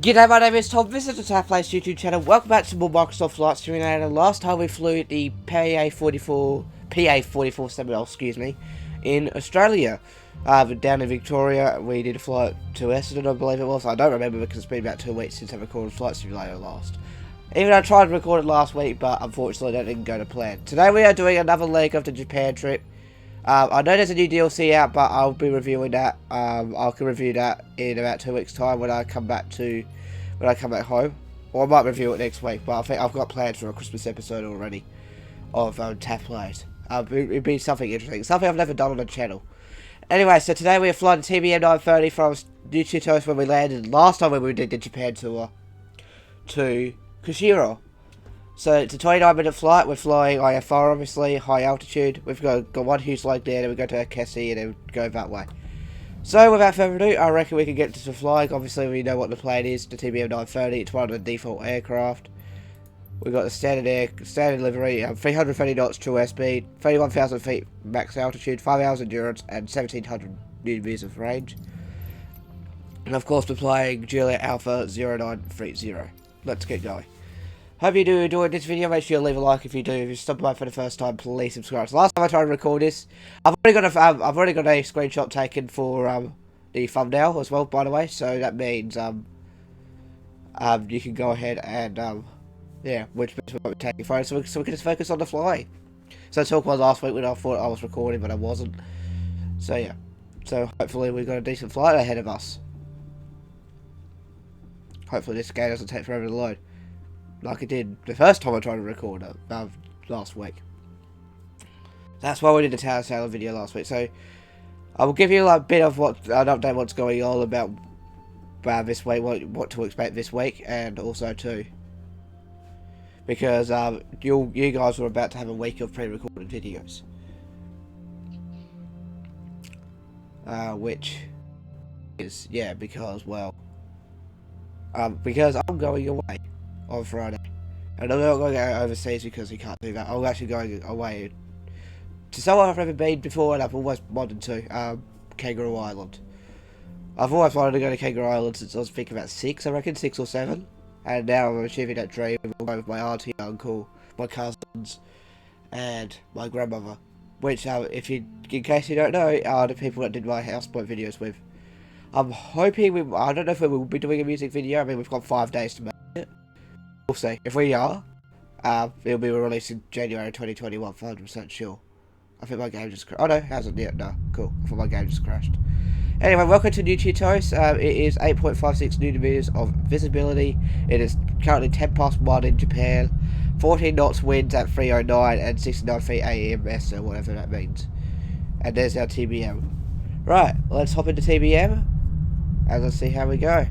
G'day, my name is Tom, visit the TAPLAY's YouTube channel. Welcome back to more Microsoft Flight Simulator. Last time we flew the PA44 Seminole, excuse me, in Australia. Down in Victoria, we did a flight to Essendon, I believe it was. I don't remember because it's been about 2 weeks since I recorded Flight Simulator last. Even though I tried to record it last week, but unfortunately that didn't go to plan. Today we are doing another leg of the Japan trip. I know there's a new DLC out, but I'll be reviewing that. I can review that in about 2 weeks' time when I come back home. Or I might review it next week, but I think I've got plans for a Christmas episode already of TAPLAY's. It'd be something interesting, something I've never done on the channel. Anyway, so today we are flying the TBM930 from New Chitose when we landed last time when we did the Japan tour to Kushiro. So it's a 29-minute flight. We're flying IFR, obviously, high altitude. We've got one huge leg there, then we go to Kessie and then go that way. So without further ado, I reckon we can get to some flying. Obviously, we know what the plane is, the TBM930. It's one of the default aircraft. We've got the standard livery, 330 knots true airspeed, 31,000 feet max altitude, 5 hours endurance, and 1,700 Newton meters of range. And of course, we're flying Juliet Alpha 0930. Let's get going. Hope you do enjoy this video. Make sure you leave a like if you do. If you stopped by for the first time, please subscribe. So last time I tried to record this, I've already got a screenshot taken for the thumbnail as well, by the way. So that means you can go ahead and yeah, which we're taking photos, so we can just focus on the flying. So the talk was last week when I thought I was recording, but I wasn't. So yeah, so hopefully we've got a decent flight ahead of us. Hopefully this game doesn't take forever to load, like it did the first time I tried to record it last week. That's why we did the Tower Sailor video last week. So I will give you like a bit of an update what's going on about this week, what to expect this week, and also too because you guys were about to have a week of pre-recorded videos, which is because I'm going away on Friday, and I'm not going to go overseas because we can't do that. I'm actually going away to somewhere I've never been before, and I've always wanted to, Kangaroo Island. I've always wanted to go to Kangaroo Island since I was thinking about 6 or 7, and now I'm achieving that dream. I'm going with my auntie, uncle, my cousins, and my grandmother, which, in case you don't know, are the people that did my houseboat videos with. I'm hoping I don't know if we will be doing a music video. I mean, we've got 5 days to make it. We'll see. If we are, it'll be released in January 2021, 100% sure. I think my game just crashed. Oh no, hasn't yet. No, cool. I thought my game just crashed. Anyway, welcome to New Chitose. It is 8.56 Newton meters of visibility. It is currently 10 past 1 in Japan. 14 knots winds at 309 and 69 feet AMS, or whatever that means. And there's our TBM. Right, let's hop into TBM and let's see how we go.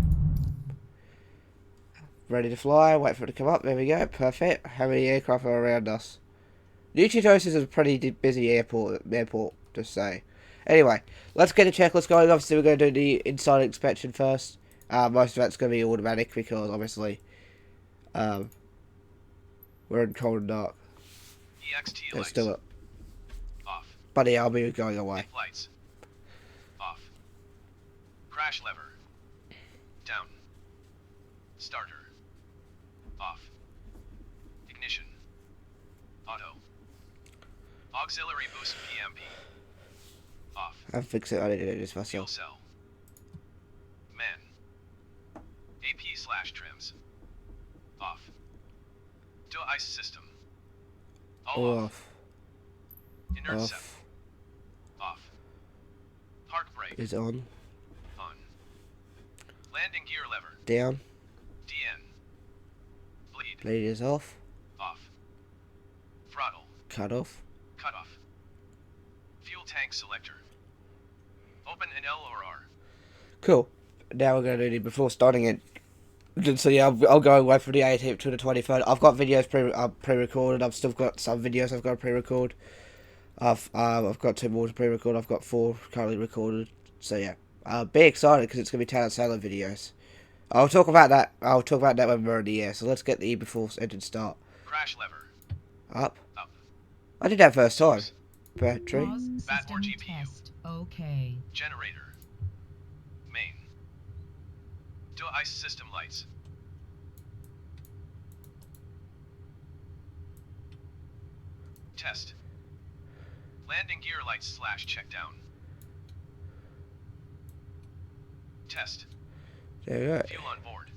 Ready to fly, wait for it to come up, there we go, perfect. How many aircraft are around us? New Chitose is a pretty busy airport to say. Anyway, let's get a checklist going. Obviously we're going to do the inside inspection first. Most of that's going to be automatic because obviously we're in cold and dark. EXT Let's lights. do it. Off. But yeah, I'll be going away. Lights. Off. Crash lever. Down. Starter. Off. Ignition. Auto. Auxiliary boost PMP. Off. I'll fix it, I need to do this Fuel myself. cell. Man. AP/trims. Off. Dual ice system. All off. Inert Off. sep. Off. Park brake. Is on. On. Landing gear lever. Down. DN. Bleed. Lead is off. Off. Throttle. Cut off. Cut off. Fuel tank selector. Open an L or R. Cool. Now we're going to do before starting it. So yeah, I'll go away from the 18th to the 23rd. I've got videos pre-recorded. I've still got some videos I've got to pre-record. I've got 2 more to pre-record. I've got 4 currently recorded. So yeah, be excited because it's going to be Tower Sailor videos. I'll talk about that. When we're in the air. So let's get the before engine start. Crash lever. Up. Up. I did that first time. Battery. Bat or GPU. Okay. Generator. Main. Dual ice Device system lights. Test. Landing gear lights / check down. Test. There we go. Fuel on board.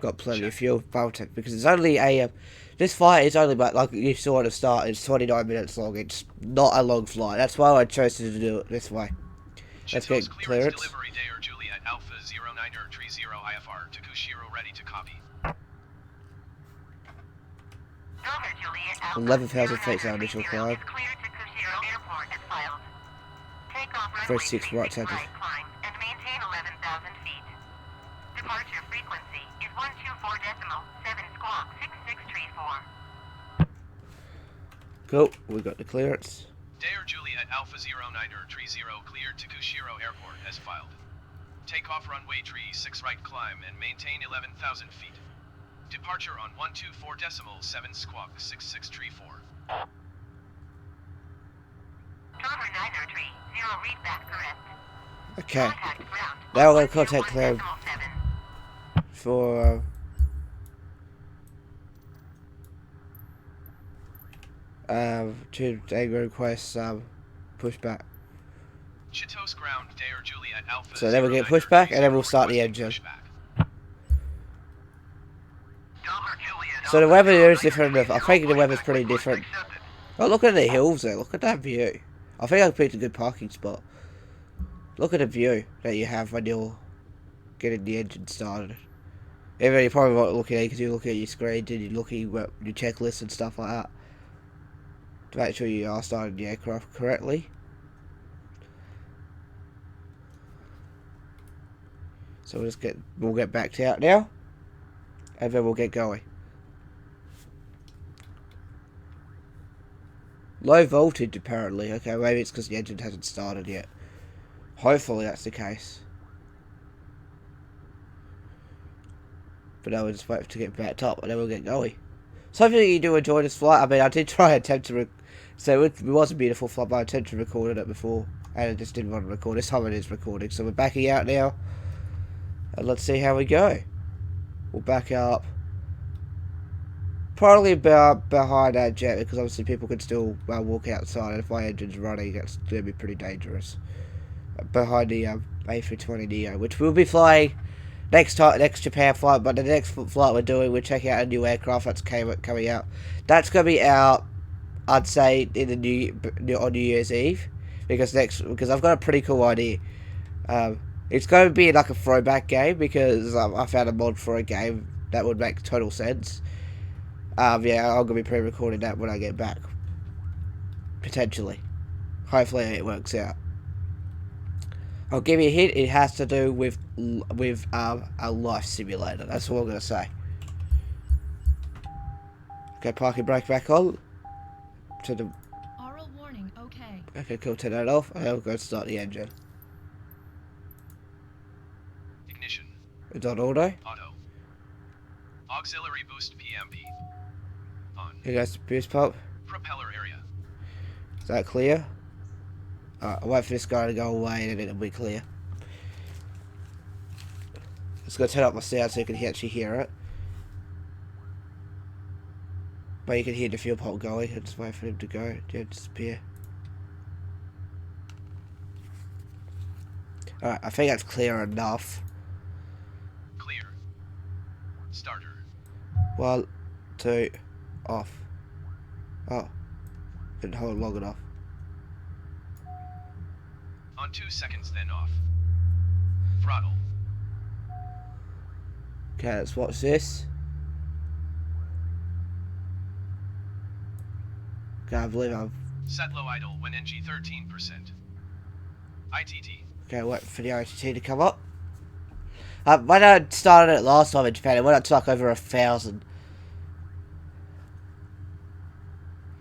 Got plenty Check. of fuel, Baltic, because it's only a this flight is only about, like you saw at the start, it's 29 minutes long. It's not a long flight. That's why I chose to do it this way. Let's get Chitose clearance. delivery day or Juliet Alpha 0930 IFR to Kushiro ready to copy. 11,000 feet our initial climb. 36 right handed. And maintain 11,000 feet. Departure frequency is 124.7 squawk 6634. Cool, we got the clearance. Day or Juliet Alpha 0930 cleared to Kushiro Airport as filed. Takeoff runway 36 right climb and maintain 11,000 feet. Departure on 124.7 squawk 6634. Tower 930 readback correct. Okay, Contact ground. now we're going to contact them 124.7. for to they request pushback. Chitose ground Day or Juliet Alpha. So then we'll get pushback and then we'll start the engine. So the weather here is different enough. I think the weather's pretty different. Oh, look at the hills there. Look at that view. I think I picked a good parking spot. Look at the view that you have when you're getting the engine started. Even though you probably won't look at it because you're looking at your screen and you're looking at your checklist and stuff like that. To make sure you are starting the aircraft correctly. So we'll get backed out now. And then we'll get going. Low voltage apparently. Okay, maybe it's because the engine hasn't started yet. Hopefully that's the case. But now we'll just wait to get backed up and then we'll get going. So hopefully you do enjoy this flight. I mean, I did try and attempt to so it was a beautiful flight, but I attempted to record it before. And I just didn't want to record. This time it is recording. So we're backing out now. And let's see how we go. We'll back up. Probably behind that jet, because obviously people can still walk outside, and if my engine's running, that's going to be pretty dangerous. Behind the A320neo, which we'll be flying next Japan flight, but the next flight we're doing, we're checking out a new aircraft that's coming out. That's going to be out, I'd say, in the on New Year's Eve, because I've got a pretty cool idea. It's going to be like a throwback game, because I found a mod for a game that would make total sense. Yeah, I'm going to be pre-recording that when I get back. Potentially. Hopefully it works out. I'll give you a hint, it has to do with a life simulator. That's all I'm going to say. Okay, parking brake back on. To the... Aural warning, okay. Okay, cool, turn that off. And I'll go start the engine. Ignition. It's on auto. Auto. Auxiliary boost PMP. On. Here goes the boost pump. Propeller area. Is that clear? Alright, I'll wait for this guy to go away and then it'll be clear. Let's go turn up my sound so you can actually hear it. But you can hear the fuel pump going. I'll just wait for him to go. Don't disappear. Alright, I think that's clear enough. Clear. Starter. 1, 2, off. Oh. Didn't hold long enough. On 2 seconds, then off. Throttle. Okay, let's watch this. Okay, I believe I've... Set low idle when NG 13%. ITT. Okay, wait for the RJCC to come up. When I started it last time in Japan, it went up to like over 1,000.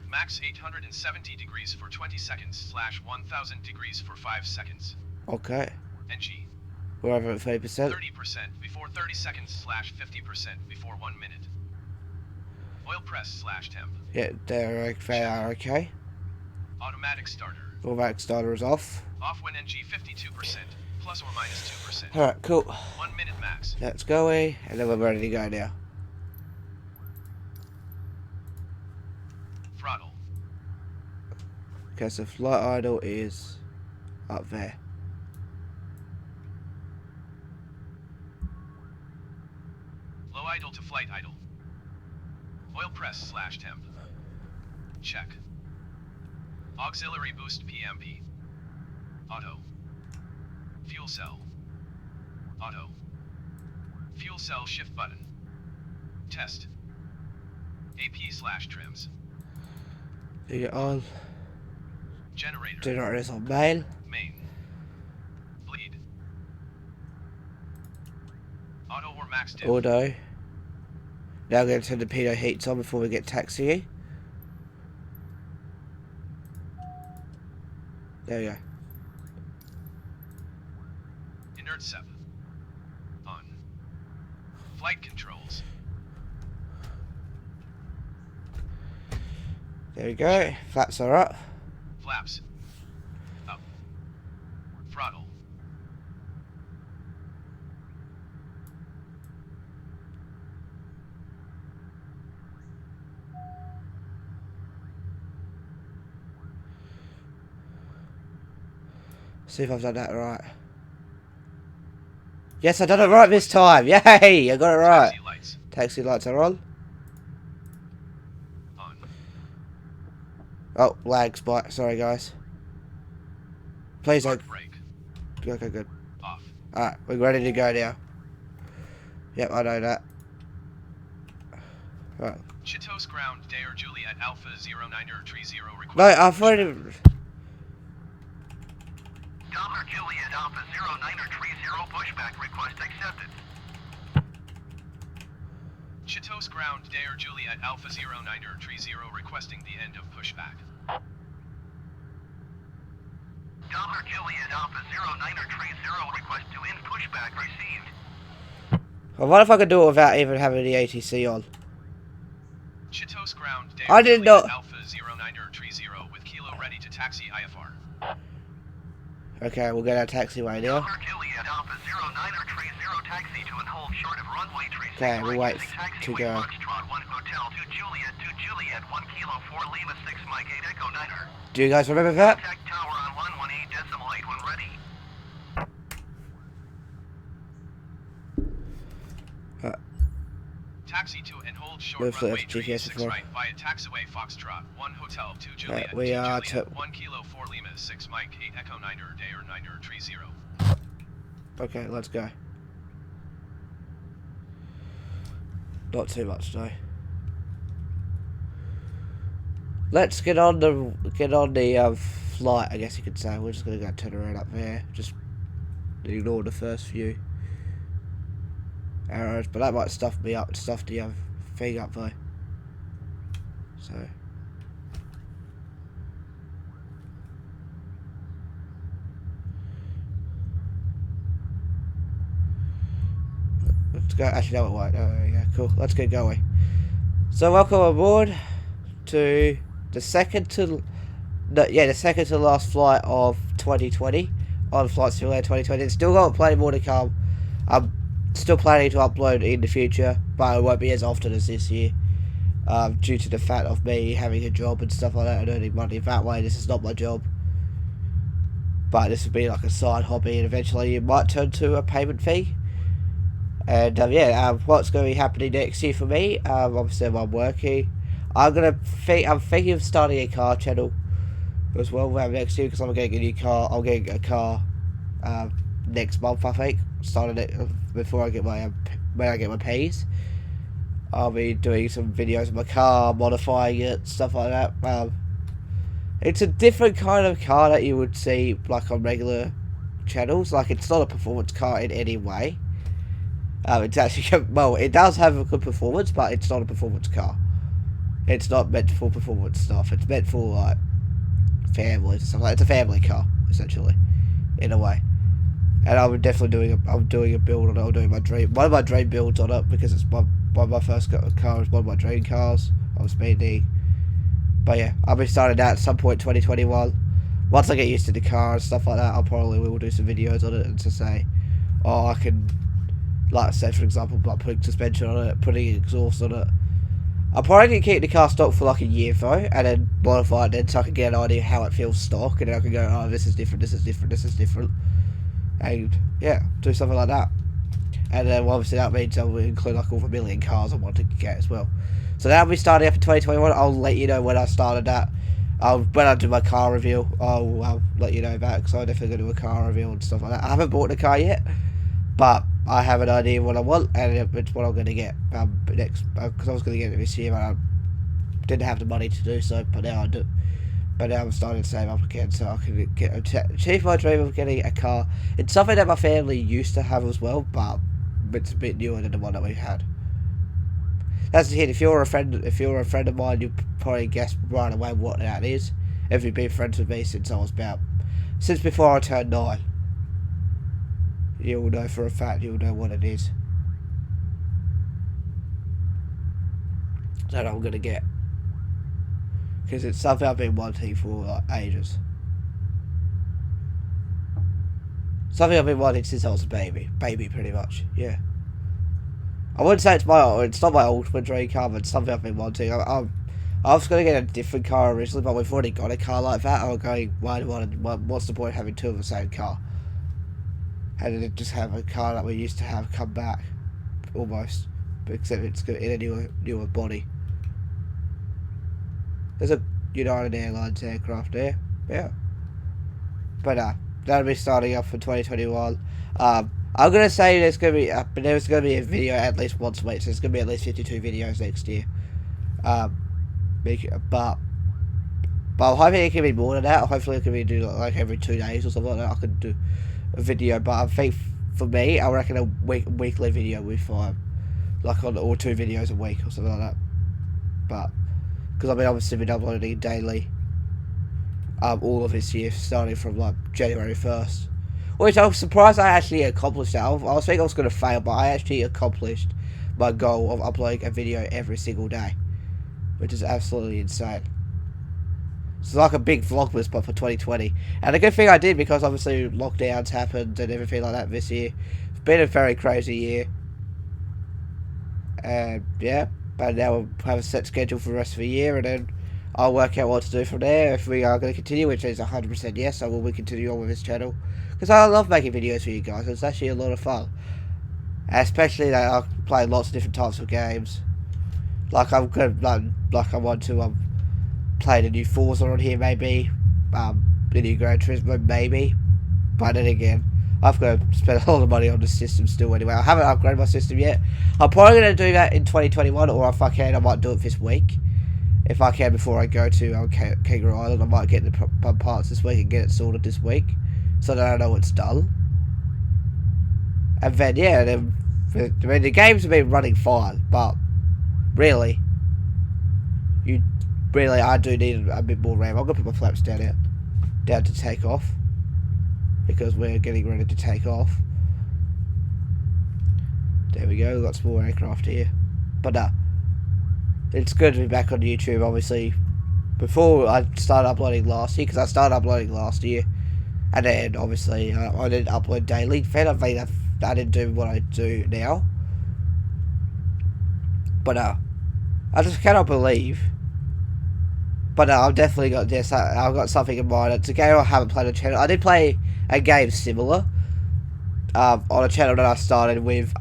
Max 870 degrees for 20 seconds / 1000 degrees for 5 seconds. Okay. NG. We're over at 30%. 30% before 30 seconds / 50% before 1 minute. Oil press / temp. Yeah, they are okay. Automatic starter. Automatic starter is off. Off when NG 52%, ±2%. Alright, cool. 1 minute max. 6. Let's go away, and then we're ready to go now. Throttle. Okay, so flight idle is up there. Low idle to flight idle. Oil press / temp. Check. Auxiliary boost PMP. Auto. Fuel cell. Auto. Fuel cell shift button. Test. AP / trims. Do you on? Generator. Generator is on main. Main. Bleed. Auto or max diff. Auto. Now I'm going to turn the pitot heats on before we get taxiing. There we go. Inert 7. On. Flight controls. There we go. Flaps are up. Flaps. Up. Throttle. See if I've done that right. Yes, I done it right this time. Yay! I got it right. Taxi lights. Taxi lights are on. On. Oh, lag spike. Sorry, guys. Please don't. Park brake. Okay, good. Off. Alright, we're ready to go now. Yep, I know that. Right. Chitose ground, Dare Juliet Alpha 0930 request. No, I've already. Dollar Juliet Alpha 0930 pushback request accepted. Chitose ground, Dare Juliet Alpha 0930 requesting the end of pushback. Dollar Juliet Alpha 0930 request to end pushback received. I wonder if I could do it without even having the ATC on. Chitose ground, Dare I didn't Juliet know. Alpha 0930 with Kilo ready to taxi IFR. Okay, we'll get our taxiway now. Dollar Juliet Alpha 0930 taxi to and hold short of runway 36 Okay, we'll wait using to taxiway go. Foxtrot 1 Hotel to Juliet 1 Kilo 4 Lima 6 Mike 8 Echo Niner. Do you guys remember that? Contact tower on 118.8 when ready. Taxi to and hold short Move to runway GPS 36 before. right via taxiway Foxtrot 1 Hotel to Juliet we to are Juliet to- 1 Kilo 4 Lima 6 Mike 8 Echo Niner Dare 930. Okay, let's go. Not too much though. Let's get on the flight, I guess you could say. We're just gonna go turn around up there. Just ignore the first few arrows, but that might stuff me up, stuff the thing up though. So let's go. Actually, no, it won't. Oh, there we go. Cool. Let's get going. So welcome aboard to the second to last flight of 2020 on Flight Simulator 2020. It's still got plenty more to come. I'm still planning to upload in the future, but it won't be as often as this year, due to the fact of me having a job and stuff like that and earning money that way. This is not my job, but this would be like a side hobby, and eventually it might turn to a payment fee. And what's going to be happening next year for me? Obviously, I'm working. I'm thinking of starting a car channel as well next year, because I'm getting a new car. I'm getting a car next month, I think. Starting it before I get my when I get my pays. I'll be doing some videos of my car, modifying it, stuff like that. It's a different kind of car that you would see like on regular channels. Like, it's not a performance car in any way. It's actually, well, it does have a good performance, but it's not a performance car. It's not meant for performance stuff. It's meant for like families and stuff like that. It's a family car, essentially, in a way. And I'm definitely doing a build on it. I'm doing one of my dream builds on it, because it's my first car is one of my dream cars. I was speeding. But yeah, I'll be starting that at some point 2021. Once I get used to the car and stuff like that, I probably will do some videos on it and to say, oh, I can Like I said, for example, like putting suspension on it, putting exhaust on it. I'm probably going to keep the car stock for like a year though, and then modify it then so I can get an idea how it feels stock, and then I can go, oh, this is different, this is different, this is different. And yeah, do something like that. And then obviously that means I'll include like all the million cars I want to get as well. So that'll be starting up in 2021. I'll let you know when I started that. When I do my car review, I'll let you know that, because I'm definitely going to do a car review and stuff like that. I haven't bought the car yet, but I have an idea what I want, and it's what I'm going to get next, because I was going to get it this year, but I didn't have the money to do so, but now I do. But now I'm starting to save up again, so I can achieve my dream of getting a car. It's something that my family used to have as well, but it's a bit newer than the one that we had. That's the hint. If you're a friend of mine, you probably guess right away what that is. If you've been friends with me since before I turned 9, you'll know for a fact. You'll know what it is. That I'm gonna get, because it's something I've been wanting for like ages. Something I've been wanting since I was a baby pretty much. Yeah. I wouldn't say it's not my ultimate dream car, but it's something I've been wanting. I was going to get a different car originally, but we've already got a car like that. I'm going, what's the point of having two of the same car? And then just have a car that we used to have come back, almost, except it's in a newer body. There's a United Airlines aircraft there, yeah. But that'll be starting up for 2021. I'm gonna say there's gonna be a video at least once a week, so there's gonna be at least 52 videos next year. But I'm hoping it can be more than that. Hopefully it can be do like every 2 days or something like that. I could do a video, but I think for me, I reckon a weekly video would be fine, like or 2 videos a week or something like that. But because I've obviously been uploading daily, all of this year, starting from like January 1st. Which I was surprised I actually accomplished that. I was thinking I was going to fail, but I actually accomplished my goal of uploading a video every single day, which is absolutely insane. It's like a big vlogmas, but for 2020. And a good thing I did, because obviously lockdowns happened and everything like that this year. It's been a very crazy year. And yeah, but now we'll have a set schedule for the rest of the year, and then I'll work out what to do from there. If we are going to continue, which is 100% yes, I will continue on with this channel. Because I love making videos for you guys. It's actually a lot of fun. Especially that I play lots of different types of games. Like I'm good, like I want to play the new Forza on here maybe. The new Gran Turismo maybe. But then again, I've got to spend a lot of money on the system still anyway. I haven't upgraded my system yet. I'm probably going to do that in 2021, or if I can, I might do it this week. If I can, before I go to Kangaroo Island, I might get the parts this week and get it sorted this week, so that I know it's done. And then, yeah, I mean, the games have been running fine, but really, I do need a bit more RAM. I'm going to put my flaps down to take off, because we're getting ready to take off. There we go, we've got some more aircraft here. But it's good to be back on YouTube, obviously. Before I started uploading last year, because I started uploading last year, and then obviously I didn't upload daily. I didn't do what I do now. But I just cannot believe. But I've definitely got this. I've got something in mind. It's a game I haven't played on the channel. I did play a game similar on a channel that I started with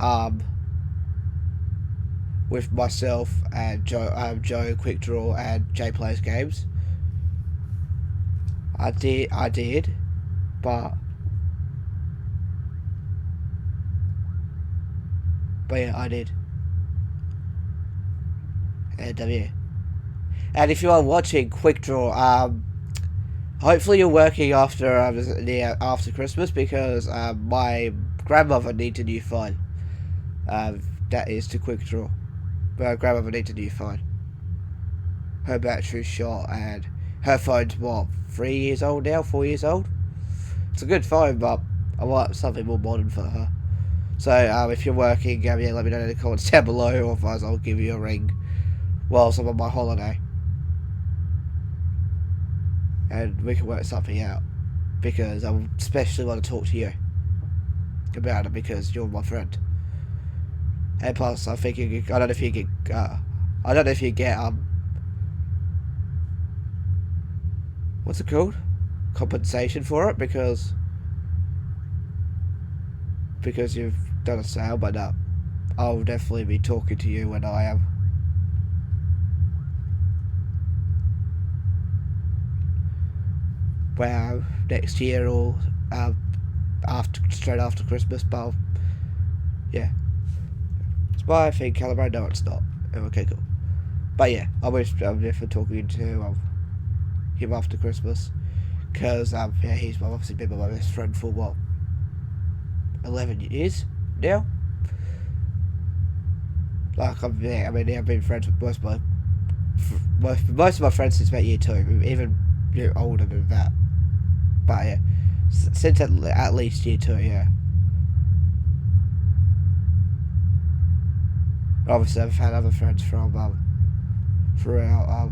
myself and Joe Quick Draw and J Plays Games. I did, but yeah, I did. And yeah. And if you are watching Quick Draw, hopefully you're working after Christmas, because my grandmother needs a new phone. That is to Quick Draw. My grandmother needs a new phone. Her battery's shot, and her phone's what, 3 years old now, 4 years old? It's a good phone, but I want something more modern for her. So if you're working, yeah, let me know in the comments down below, or otherwise I'll give you a ring whilst I'm on my holiday. And we can work something out, because I especially want to talk to you about it, because you're my friend. And plus, I think I don't know if you get, I don't know if you get, what's it called? Compensation for it because you've done a sale, but I'll definitely be talking to you when I am. Well, next year or straight after Christmas, but yeah. It's my thing, Calibre. No, it's not. Okay, cool. But yeah, I'm definitely talking to him after Christmas, because yeah, he's obviously been my best friend for what, 11 years now. Like I've been friends with most of my friends since about year 2, even older than that. But yeah, since at least year 2, yeah. Obviously, I've had other friends from throughout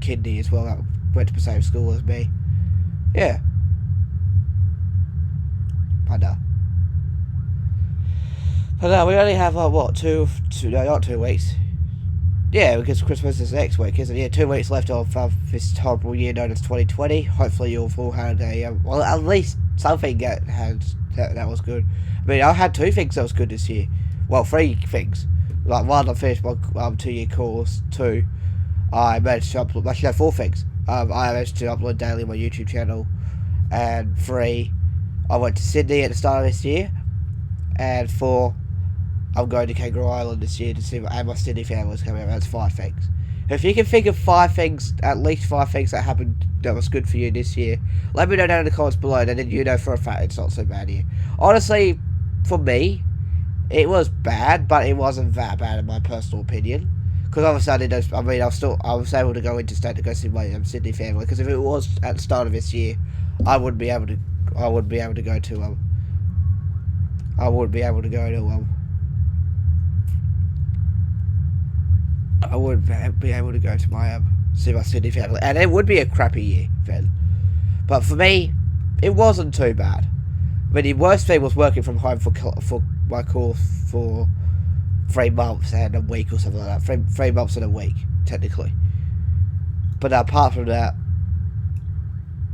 Kidney as well that went to the same school as me. Yeah. But we only have not 2 weeks. Yeah, because Christmas is next week, isn't it? Yeah, 2 weeks left of this horrible year known as 2020. Hopefully you've all had well, at least something that was good. I mean, I had 2 things that was good this year. Well, 3 things. Like, 1, I finished my 2-year course. 2, I managed to upload, actually, 4 things. I managed to upload daily on my YouTube channel. And 3, I went to Sydney at the start of this year. And 4, I'm going to Kangaroo Island this year to see my Sydney family's coming over. That's 5 things. If you can think of 5 things, at least 5 things that happened that was good for you this year, let me know down in the comments below, and then you know for a fact it's not so bad here. Honestly, for me, it was bad, but it wasn't that bad in my personal opinion. Because obviously I was able to go interstate to go see my Sydney family. Because if it was at the start of this year, I wouldn't be able to go to I wouldn't be able to go to I wouldn't be able to go to my see my Sydney family, and it would be a crappy year then. But for me, it wasn't too bad. I mean, the worst thing was working from home for my course for 3 months and a week or something like that. 3 months and a week, technically. But apart from that,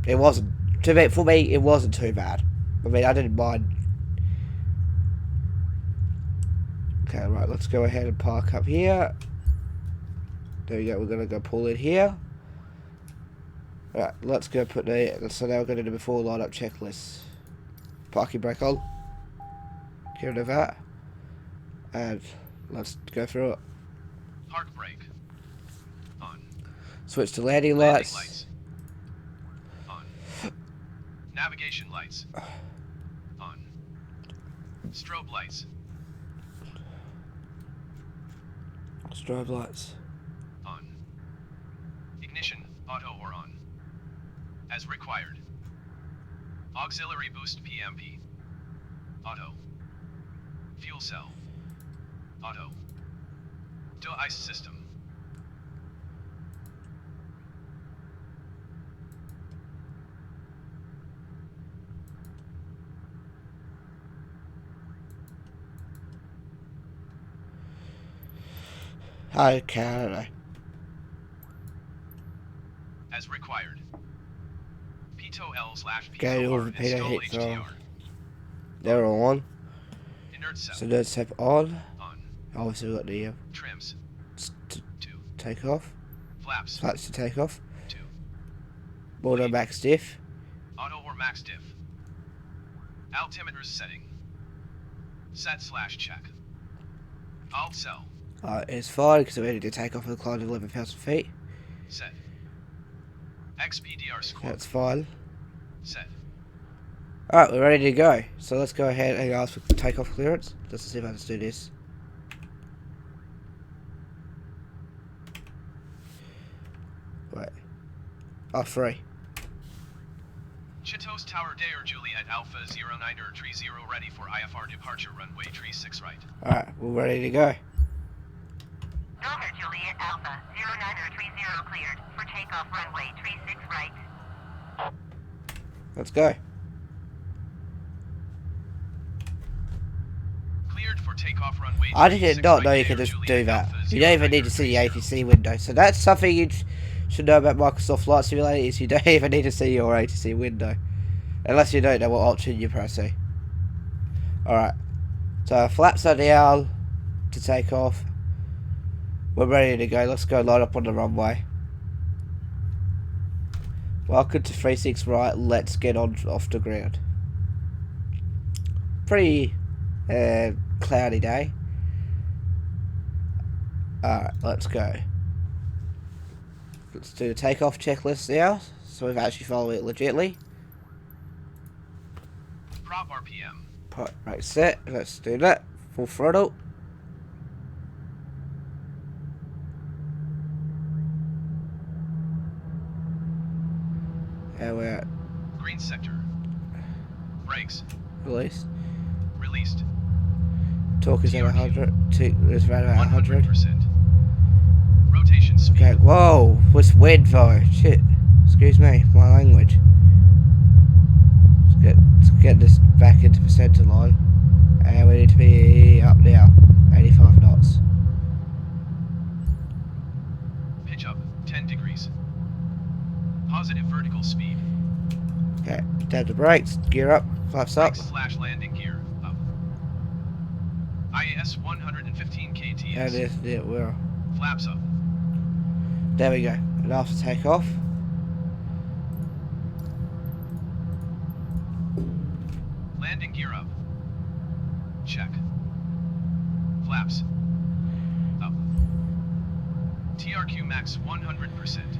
it wasn't. For me, it wasn't too bad. I mean, I didn't mind. Okay, right, let's go ahead and park up here. There we go, we're going to go pull in here. Right, let's go put so now we're going to do the before lineup checklist. Parking brake on. Get rid of that. And let's go through it. Park brake. On. Switch to landing lights. Lights. On. Navigation lights. On. Strobe lights. Strobe lights. On. Ignition, auto or on. As required. Auxiliary boost PMP. Auto. Fuel cell. Auto. De-ice system. Okay, I don't know. As required. Pito L/P4 Go over Peter install hits HDR. on. They're all on. Inert cell. So let's have on. On. Obviously we've got the Trims. to 2. take off. Flaps. Flaps to take off. 2. Auto max diff. Auto or max diff. Altimeter setting. Set/check. Alt cell. It's fine because we're ready to take off and climb to 11,000 feet. Set. XPDR score. That's fine. Set. Alright, we're ready to go. So let's go ahead and ask for takeoff clearance. Let's see if I can do this. Wait. Oh, 3. Chitose Tower Dayer Juliet Alpha 0930 ready for IFR departure runway 36 right. Alright, we're ready to go. Delta Juliet Alpha 0930 cleared for takeoff runway 36 right. Let's go. Cleared Cleared for takeoff runway. I did not know you right could there, just do Juliet that. Alpha You don't even need to see the 0930. ATC window. So that's something you should know about Microsoft Flight Simulator, is you don't even need to see your ATC window. Unless you don't know what option you're pressing. Alright. So flaps are down to take off. We're ready to go. Let's go line up on the runway. Welcome to 36 right. Let's get on off the ground. Pretty cloudy day. Alright, let's go. Let's do the takeoff checklist now. So we've actually followed it legitly. Prop RPM. Right, set. Let's do that. Full throttle. And we're at Green sector. Brakes. release. Released. Torque is at 100. It's right about 100. 100%. Rotation speed. Okay, whoa. What's wind though? Shit. Excuse me, my language. Let's get this back into the centre line. And we need to be up now. 85 knots. Pitch up 10 degrees. Positive vertical speed. Okay, down the brakes, gear up, flaps up. Brakes / landing gear up. IAS 115 kts. And it will. Flaps up. There we go. And after takeoff. Landing gear up. Check. Flaps. Up. TRQ max 100%.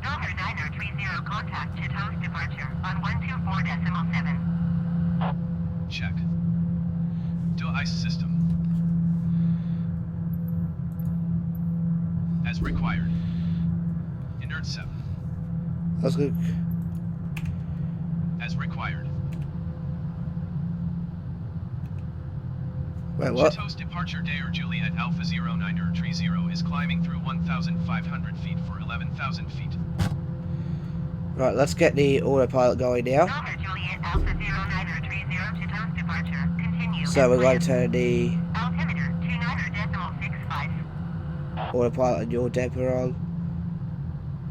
Delta 930 contact Chitose departure on 124.7. Check. Dual ice system. As required. Inert 7. That's good. As required. Wait, what? Chitose departure Dair Juliet Alpha 0930 is climbing through 1,500 feet for 11,000 feet. Right, let's get the autopilot going now. Delta Juliet Alpha 0930 Chitose departure. Continue. So we're going to turn the Altimeter 29.65. autopilot and your damper on.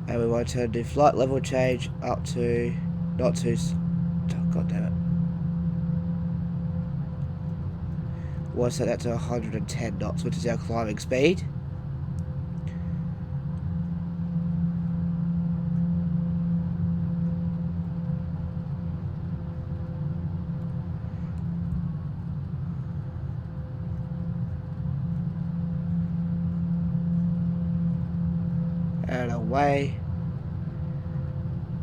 And we want to turn the flight level change up to, not to, oh, god damn it. We want to set that to 110 knots, which is our climbing speed. And away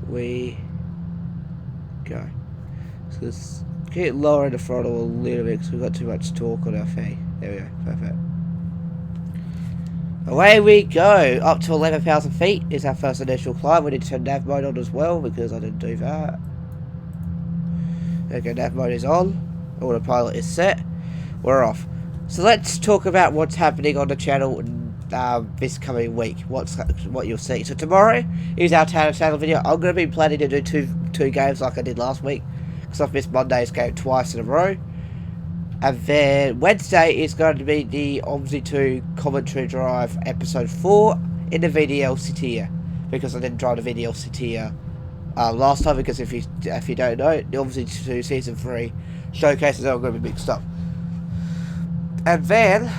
we go. So let's keep lowering the throttle a little bit because we've got too much torque on our feet. There we go, perfect. Away we go! Up to 11,000 feet is our first initial climb. We need to turn nav mode on as well because I didn't do that. There we go, nav mode is on. Autopilot is set. We're off. So let's talk about what's happening on the channel this coming week. What you'll see. So tomorrow is our channel video. I'm going to be planning to do two games like I did last week because I've missed Monday's game twice in a row. And then Wednesday is going to be the Omzi 2 Commentary Drive Episode 4 in the VDL tier because I didn't drive the VDL tier last time because if you don't know, the Omzi 2 Season 3 showcases are going to be mixed up. And then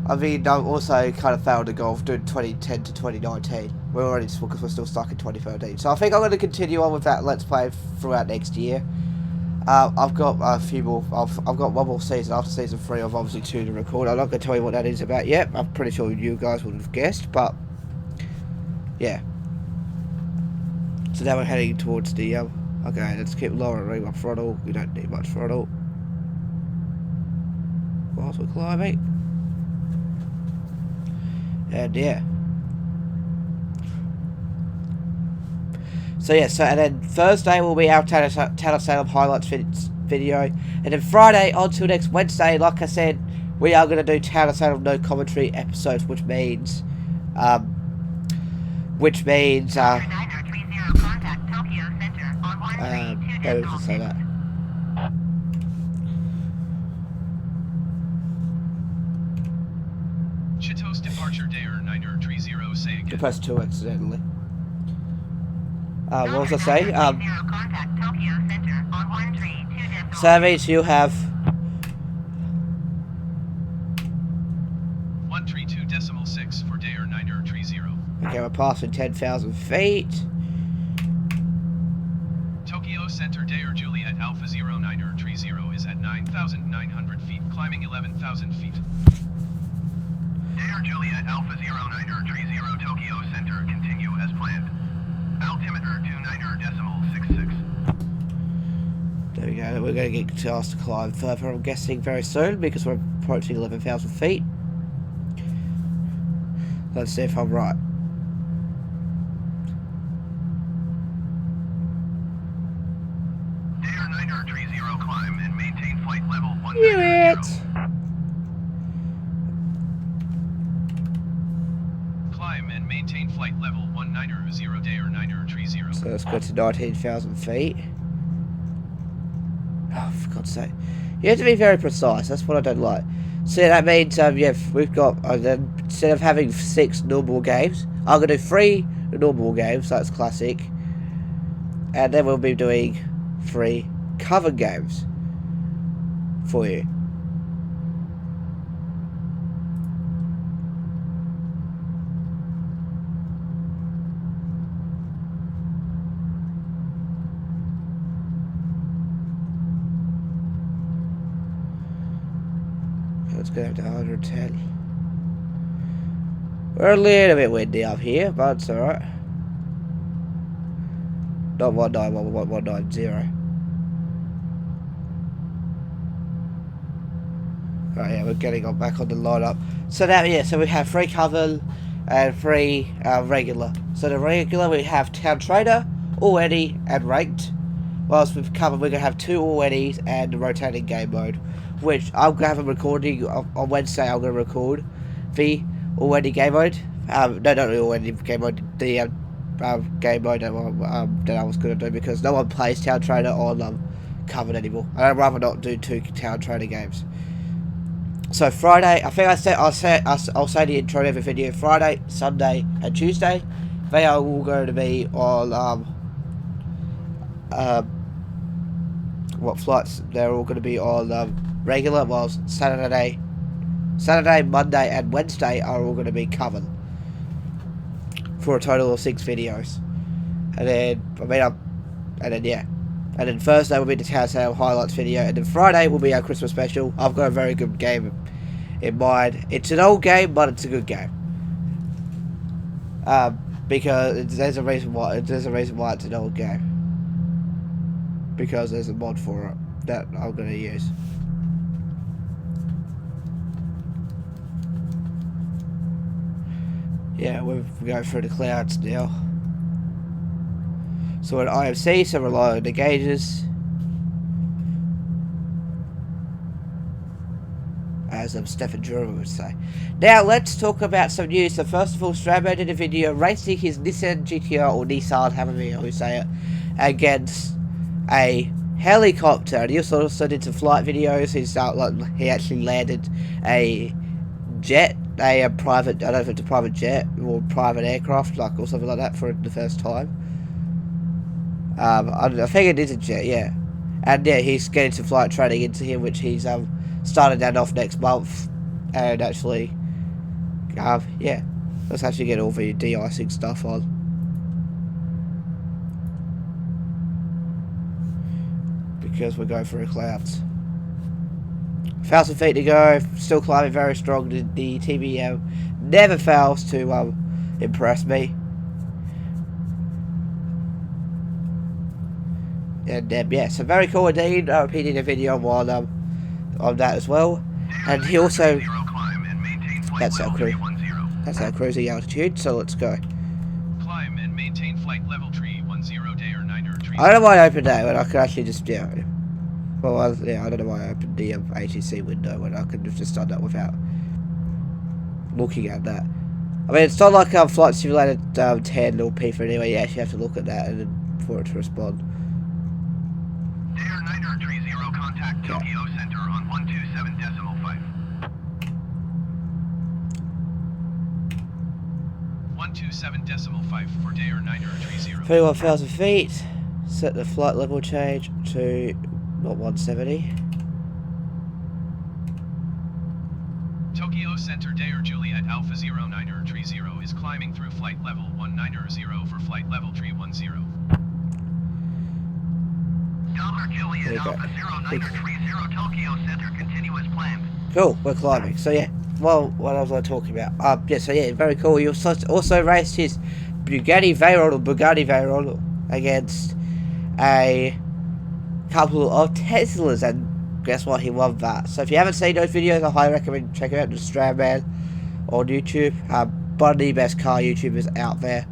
I mean, I also kind of failed to go off doing 2010 to 2019. We're already because we're still stuck in 2013. So I think I'm going to continue on with that Let's Play throughout next year. I've got a few more. I've got one more season after season 3 of obviously 2 to record. I'm not going to tell you what that is about yet. I'm pretty sure you guys would have guessed, but yeah. So now we're heading towards the. Okay, let's keep lowering my throttle. We don't need much throttle whilst we're climbing. And yeah. So yeah, and then Thursday will be our Tanner Salem highlights video. And then Friday on till next Wednesday, like I said, we are going to do Tanner Salem no commentary episodes, which means Contact Tokyo Center on 132.6. say that. Chitose departure JA0930, say I again. pressed 2 accidentally. What was I Delta saying? 930, contact Tokyo Center on 132.6. So that means you have 132.6 for JA0930. okay, we're passing 10,000 feet. Tokyo Center Dair Juliet Alpha 0930 is at 9,900 feet, climbing 11,000 feet. Dair Juliet Alpha 0930 Tokyo Center, continue as planned. Altimeter 290.66. There we go. We're going to get asked to climb further, I'm guessing, very soon because we're approaching 11,000 feet. Let's see if I'm right. Dair 9030 climb and maintain flight level 190. Hear it! Climb and maintain flight level 190 Dair 9030. So let's go to 19,000 feet. Oh, for God's sake. You have to be very precise, that's what I don't like. So that means, yeah, we've got, instead of having 6 normal games, I'm going to do 3 normal games, that's classic. And then we'll be doing 3 cover games for you. Let's go up to 110. We're a little bit windy up here, but it's alright. Not 190. Right, yeah, we're getting on back on the lineup. So now, yeah, so we have 3 cover and 3 regular. So the regular, we have Town Trader, already, and ranked. Whilst with cover, we're going to have 2 alreadies and the rotating game mode. Which I'm going to have a recording on Wednesday. I'm going to record the already game mode. No, not the already game mode. The game mode that I was going to do because no one plays Town Trader on covered anymore. I'd rather not do 2 Town Trader games. So Friday, I think I'll say the intro of every video. Friday, Sunday, and Tuesday, they are all going to be on what flights? They're all going to be on regular, whilst Saturday, Monday, and Wednesday are all going to be covered for a total of 6 videos. And then yeah, and then Thursday will be the Town Sale highlights video, and then Friday will be our Christmas special. I've got a very good game in mind. It's an old game, but it's a good game. Because there's a reason why it's an old game. Because there's a mod for it that I'm going to use. Yeah, we're going through the clouds now. So at IMC, so rely on the gauges. As Stefan Drury would say. Now let's talk about some news. So first of all, Strabo did a video racing his Nissan GTR, or Nissan, however you say it, against a helicopter. And he also did some flight videos. He actually landed a jet, a private, I don't know if it's a private jet or private aircraft, or something like that for the first time. I think it is a jet, yeah. And yeah, he's getting some flight training into him, which he's starting that off next month. And actually, yeah, let's actually get all the de-icing stuff on. Because we're going through clouds. 1,000 feet to go, still climbing very strong. The TBM never fails to impress me. And yeah, so very cool indeed. He did a video on that as well. And he also, that's our cruising altitude, so let's go. Climb and maintain flight level 310 Dair 9030. I don't know why I opened that when I could actually just, yeah. Well, I don't know why I opened the ATC window when I could have just done that without looking at that. I mean, it's not like Flight Simulator 10 or P4 anyway. You actually have to look at that and then for it to respond. Dair 9030, contact Tokyo Center on 127.5. 127.5 for JA0930. 31,000 feet. Set the flight level change to not 170. Tokyo Center Dair Juliet Alpha 0930 is climbing through flight level 190 for flight level 310. Delta Juliet There you go. Alpha 0930 Tokyo Center, continue as planned. Cool, we're climbing. So yeah, well, what else was I talking about? Yeah, so yeah, very cool. He also raced his Bugatti Veyron against a couple of Teslas, and guess what? He won that. So if you haven't seen those videos, I highly recommend checking out the Strandman on YouTube. One of the best car YouTubers out there.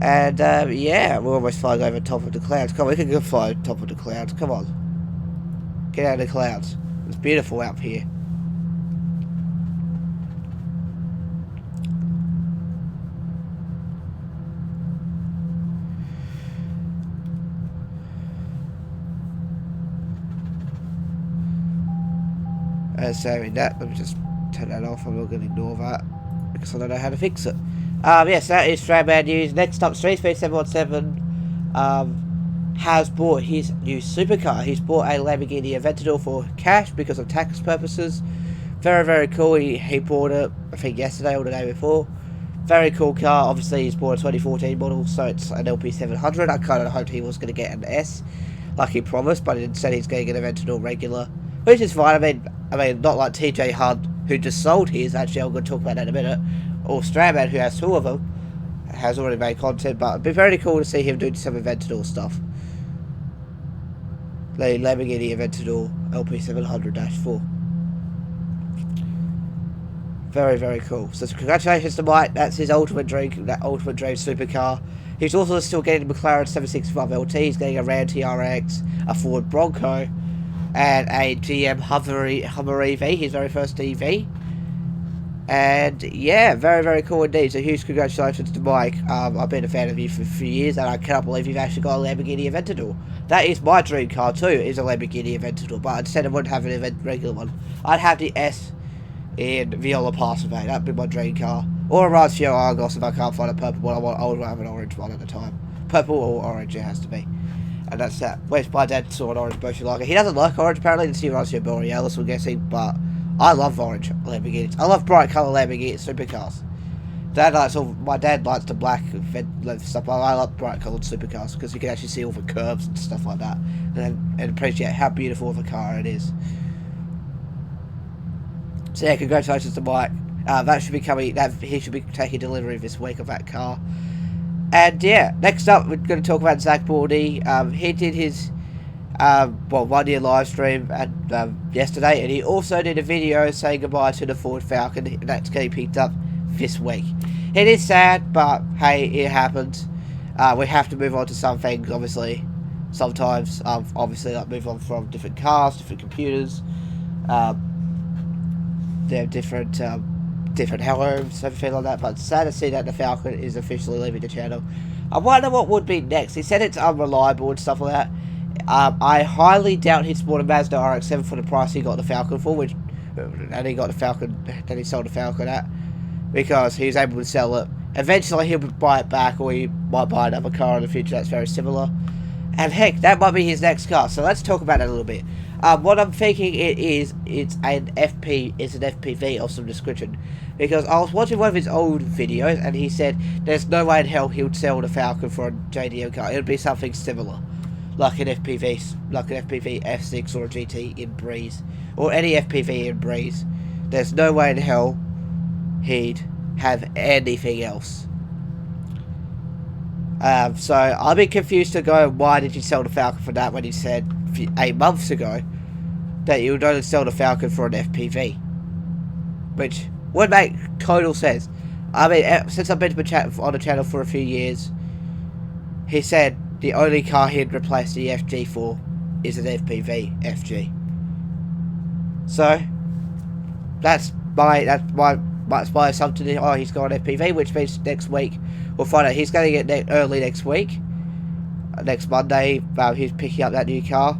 And yeah, we're almost flying over top of the clouds. Come on, we can go fly on top of the clouds. Come on, get out of the clouds. It's beautiful out here. Saying that, let me just turn that off. I'm not going to ignore that because I don't know how to fix it. Yes, that is Strandman News. Next up, Streetspeed717 has bought his new supercar. He's bought a Lamborghini Aventador for cash because of tax purposes. Very, very cool. He bought it, I think, yesterday or the day before. Very cool car. Obviously, he's bought a 2014 model, so it's an LP700. I kind of hoped he was going to get an S, like he promised, but instead he's going to get an Aventador regular, which is fine. I mean, not like TJ Hunt, who just sold his. Actually, I'm going to talk about that in a minute. Or Strandman, who has two of them, has already made content, but it'd be very cool to see him doing some Aventador stuff. The Lamborghini Aventador LP700-4. Very, very cool. So congratulations to Mike. That's his ultimate dream, that ultimate dream supercar. He's also still getting a McLaren 765 LT. He's getting a Ram TRX, a Ford Bronco, and a GM Hummer EV, his very first EV. And yeah, very, very cool indeed. So huge congratulations to Mike. I've been a fan of you for a few years, and I cannot believe you've actually got a Lamborghini Aventador. That is my dream car too, is a Lamborghini Aventador, but instead I wouldn't have an regular one. I'd have the S in Viola Passaway. That'd be my dream car. Or a Rancio Argos if I can't find a purple one. I would have an orange one at the time. Purple or orange, it has to be. And that's that. Where's my dad saw an orange Murcielago. He doesn't like orange, apparently. Didn't see Rancio Borealis, I'm guessing, but I love orange Lamborghinis. I love bright colour Lamborghini supercars. My dad likes the black stuff. I like bright coloured supercars because you can actually see all the curves and stuff like that, and appreciate how beautiful of a car it is. So yeah, congratulations to Mike. That should be coming. He should be taking delivery this week of that car. And yeah, next up we're going to talk about Zach Bordy. He did his 1 year live stream yesterday, and he also did a video saying goodbye to the Ford Falcon, and that's getting picked up this week. It is sad, but hey, it happens. We have to move on to some things, obviously. Sometimes, obviously, like move on from different cars, different computers. They're different homes, everything like that. But it's sad to see that the Falcon is officially leaving the channel. I wonder what would be next. He said it's unreliable and stuff like that. I highly doubt he'd bought a Mazda RX-7 for the price he got the Falcon for, and he got the Falcon, that he sold the Falcon at, because he was able to sell it. Eventually he'll buy it back, or he might buy another car in the future that's very similar. And heck, that might be his next car, so let's talk about that a little bit. What I'm thinking it's an FPV of some description, because I was watching one of his old videos, and he said there's no way in hell he would sell the Falcon for a JDM car. It would be something similar, like an FPV F6 or a GT in Breeze, or any FPV in Breeze. There's no way in hell he'd have anything else. So I've been confused to go, why did you sell the Falcon for that when he said 8 months ago that you would only sell the Falcon for an FPV, which would make total sense. I mean, since I've been on the channel for a few years, he said the only car he'd replace the FG for is an FPV FG. So that's my assumption. Oh, he's got an FPV, which means next week we'll find out. He's going to get early next week, next Monday. He's picking up that new car,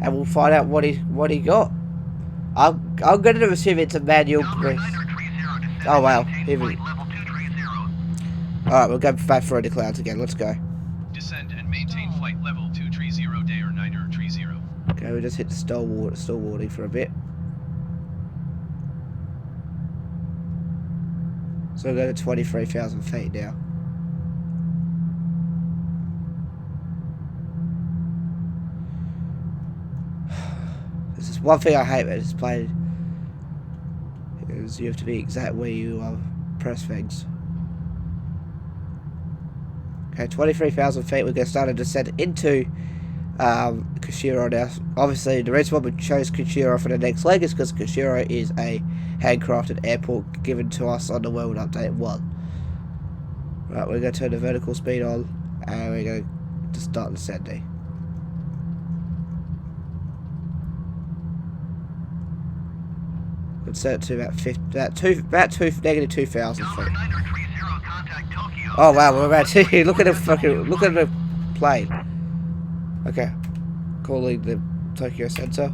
and we'll find out what he got. I'm going to assume it's a manual. Oh wow, Alright, we'll go back through the clouds again. Let's go. Descend and maintain flight level 230 JA0930. Okay, we just hit the stall warning for a bit. So we'll go to 23,000 feet now. This is one thing I hate about this plane. Is you have to be exact where you press things. Okay, 23,000 feet. We're going to start a descent into Kushiro now. Obviously, the reason why we chose Kushiro for the next leg is because Kushiro is a handcrafted airport given to us on the World Update 1. Right, we're going to turn the vertical speed on and we're going to start descending. Let's set it to about negative 2,000 feet. Oh wow, we're about to look at the plane. Okay, calling the Tokyo Center.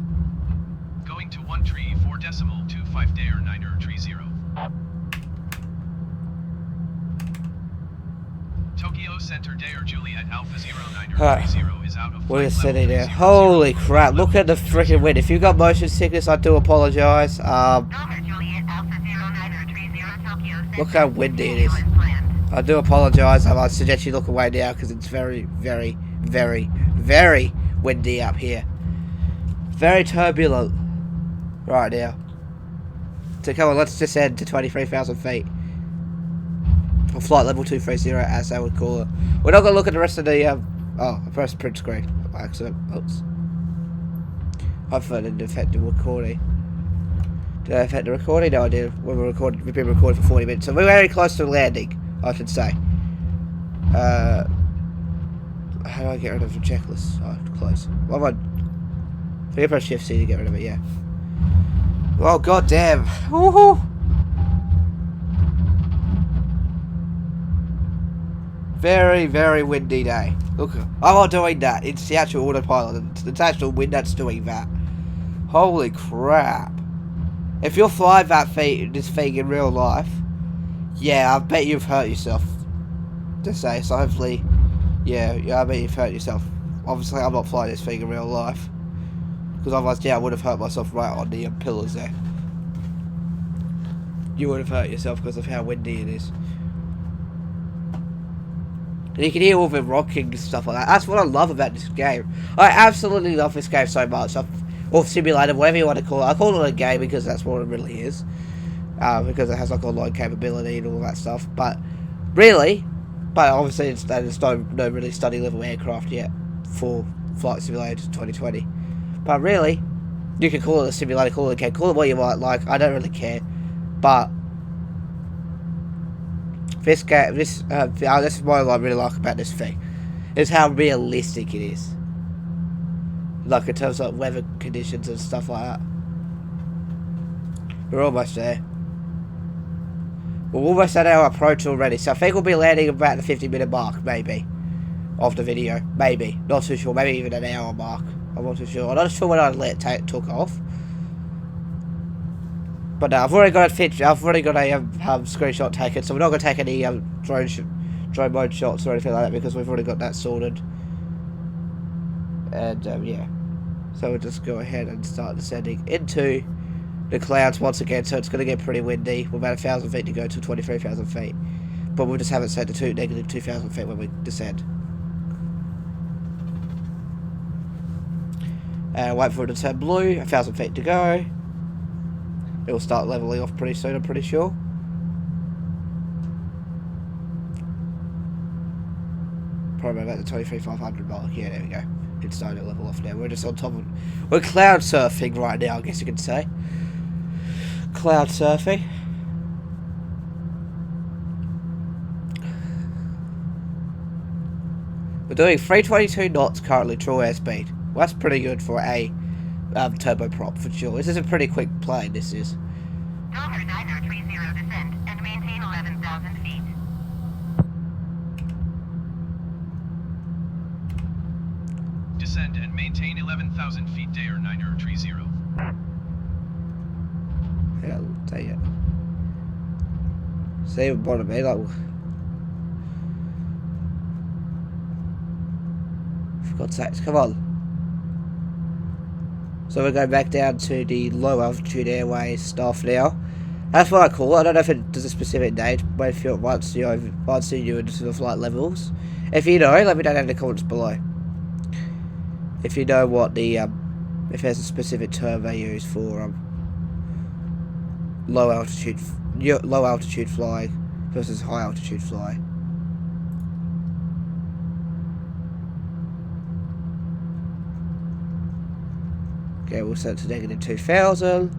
Going to 134.25 JA0930. Tokyo Center JA Juliet Alpha 0930 is out of We're flight sitting level there. Holy crap! Look at the freaking wind. If you got motion sickness, I do apologize. Delta Juliet Alpha 0930 Tokyo Center. Look how windy it is. As planned. I do apologise. I suggest you look away now because it's very, very, very, very windy up here. Very turbulent right now. So come on, let's descend to 23,000 feet. Or flight level 230 as they would call it. We're not going to look at the rest of the... oh, I pressed print screen by accident. Oops. Hopefully I didn't affect the recording. Did I affect the recording? No, I did. We've been recording for 40 minutes. So we're very close to landing, I should say. How do I get rid of the checklist? Oh, close. What am I... I can press Shift C to get rid of it, yeah. Oh, goddamn. Woohoo! Very, very windy day. Look, I'm not doing that. It's the actual autopilot. It's actual wind that's doing that. Holy crap. If you're flying this thing in real life, yeah, I bet you've hurt yourself. To say, so hopefully, yeah, I bet you've hurt yourself. Obviously, I'm not flying this thing in real life. Because otherwise, yeah, I would have hurt myself right on the pillars there. You would have hurt yourself because of how windy it is. And you can hear all the rocking and stuff like that. That's what I love about this game. I absolutely love this game so much. Or simulator, whatever you want to call it. I call it a game because that's what it really is. Because it has like online capability and all that stuff. But really, obviously there's no really study level aircraft yet for Flight Simulator 2020. But really, you can call it a simulator, call it a game, call it what you might like. I don't really care. But this game, this is what I really like about this thing, is how realistic it is. Like in terms of weather conditions and stuff like that. We're almost there. We're almost at our approach already, so I think we'll be landing about the 50-minute mark, maybe, of the video. Maybe, not too sure. Maybe even an hour mark. I'm not too sure. I'm not sure when I took off. But I've already got a screenshot taken, so we're not going to take any drone mode shots or anything like that because we've already got that sorted. And yeah, so we'll just go ahead and start descending into the clouds once again. So it's going to get pretty windy. We're about 1,000 feet to go to 23,000 feet, but we'll just have it set to negative 2,000 feet when we descend. And wait for it to turn blue. 1,000 feet to go. It will start leveling off pretty soon, I'm pretty sure. Probably about the 23,500 mark. Yeah, there we go. It's starting to level off now. We're just on top of... We're cloud surfing right now, I guess you could say. Cloud surfing. We're doing 322 knots currently, true airspeed. Well, that's pretty good for a turboprop, for sure. This is a pretty quick plane, this is. Delta 9030 descend and maintain 11,000 feet. Descend and maintain 11,000 feet JA0930. Yeah, I'll tell you. See what I mean? Like, for God's sakes, come on. So we're going back down to the low altitude airway stuff now. That's what I call it. I don't know if it does a specific name, but if you once you into the flight levels. If you know, let me know in the comments below. If you know what the if there's a specific term they use for low altitude flying versus high altitude flying. Okay, we'll set it to negative 2000.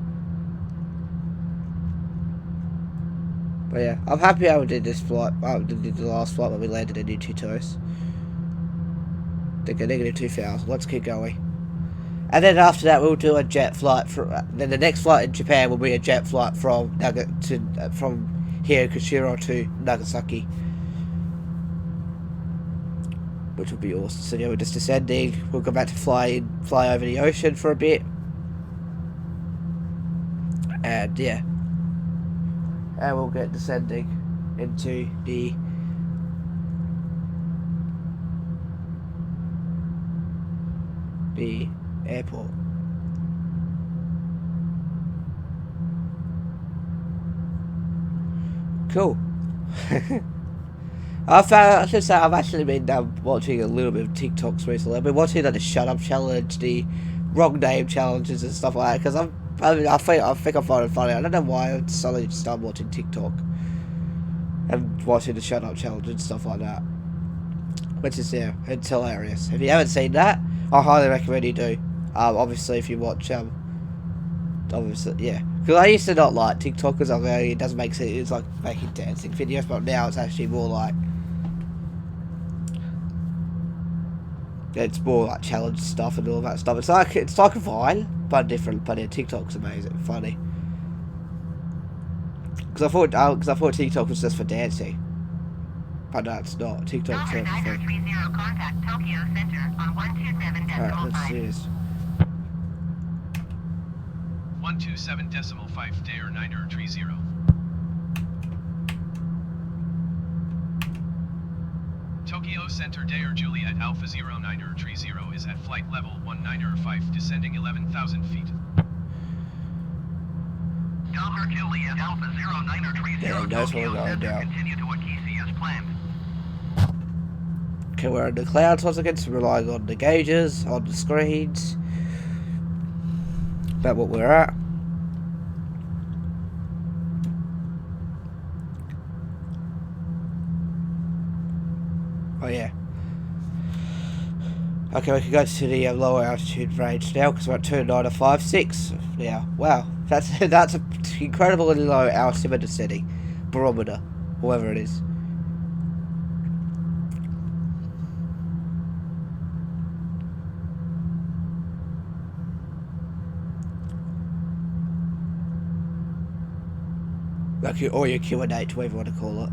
But yeah, I'm happy I did this flight. I did the last flight when we landed in Chitose. Negative 2000. Let's keep going. And then after that, we'll do a jet flight. Then the next flight in Japan will be a jet flight from here in Kushiro to Nagasaki, which will be awesome. So yeah, we're just descending. We'll go back to fly over the ocean for a bit, and yeah, and we'll get descending into the airport. Cool. I've actually been watching a little bit of TikToks recently. I've been watching the shut up challenge, the wrong name challenges and stuff like that, because I think I find it funny. I don't know why I suddenly started watching TikTok and watching the shut up challenge and stuff like that, which is it's hilarious. If you haven't seen that, I highly recommend you do. Obviously, if you watch obviously, yeah. Because I used to not like TikTok because it doesn't make sense. It's like making dancing videos, but now it's actually more like challenge stuff and all that stuff. It's like a Vine, but different. But yeah, TikTok's amazing, funny. Because I thought TikTok was just for dancing, but no, it's not. TikTok's for everything. 930 contact Tokyo Center on 127.5. Alright, let's do this. 127.5 JA0930. Tokyo Center Dair Juliet Alpha 0930 is at flight level 195, descending 11,000 feet. Delta Juliet Alpha 0930 Yeah, that's what we're going down. Continue to Akisi as planned. Okay, we're in the clouds once again, so relying on the gauges, on the screens. About what we're at. Oh yeah. Okay, we can go to the lower altitude range now because we're at 295.6 now. Wow, that's an incredibly low altimeter setting, barometer, whatever it is. Like or your Q&A, whatever you want to call it.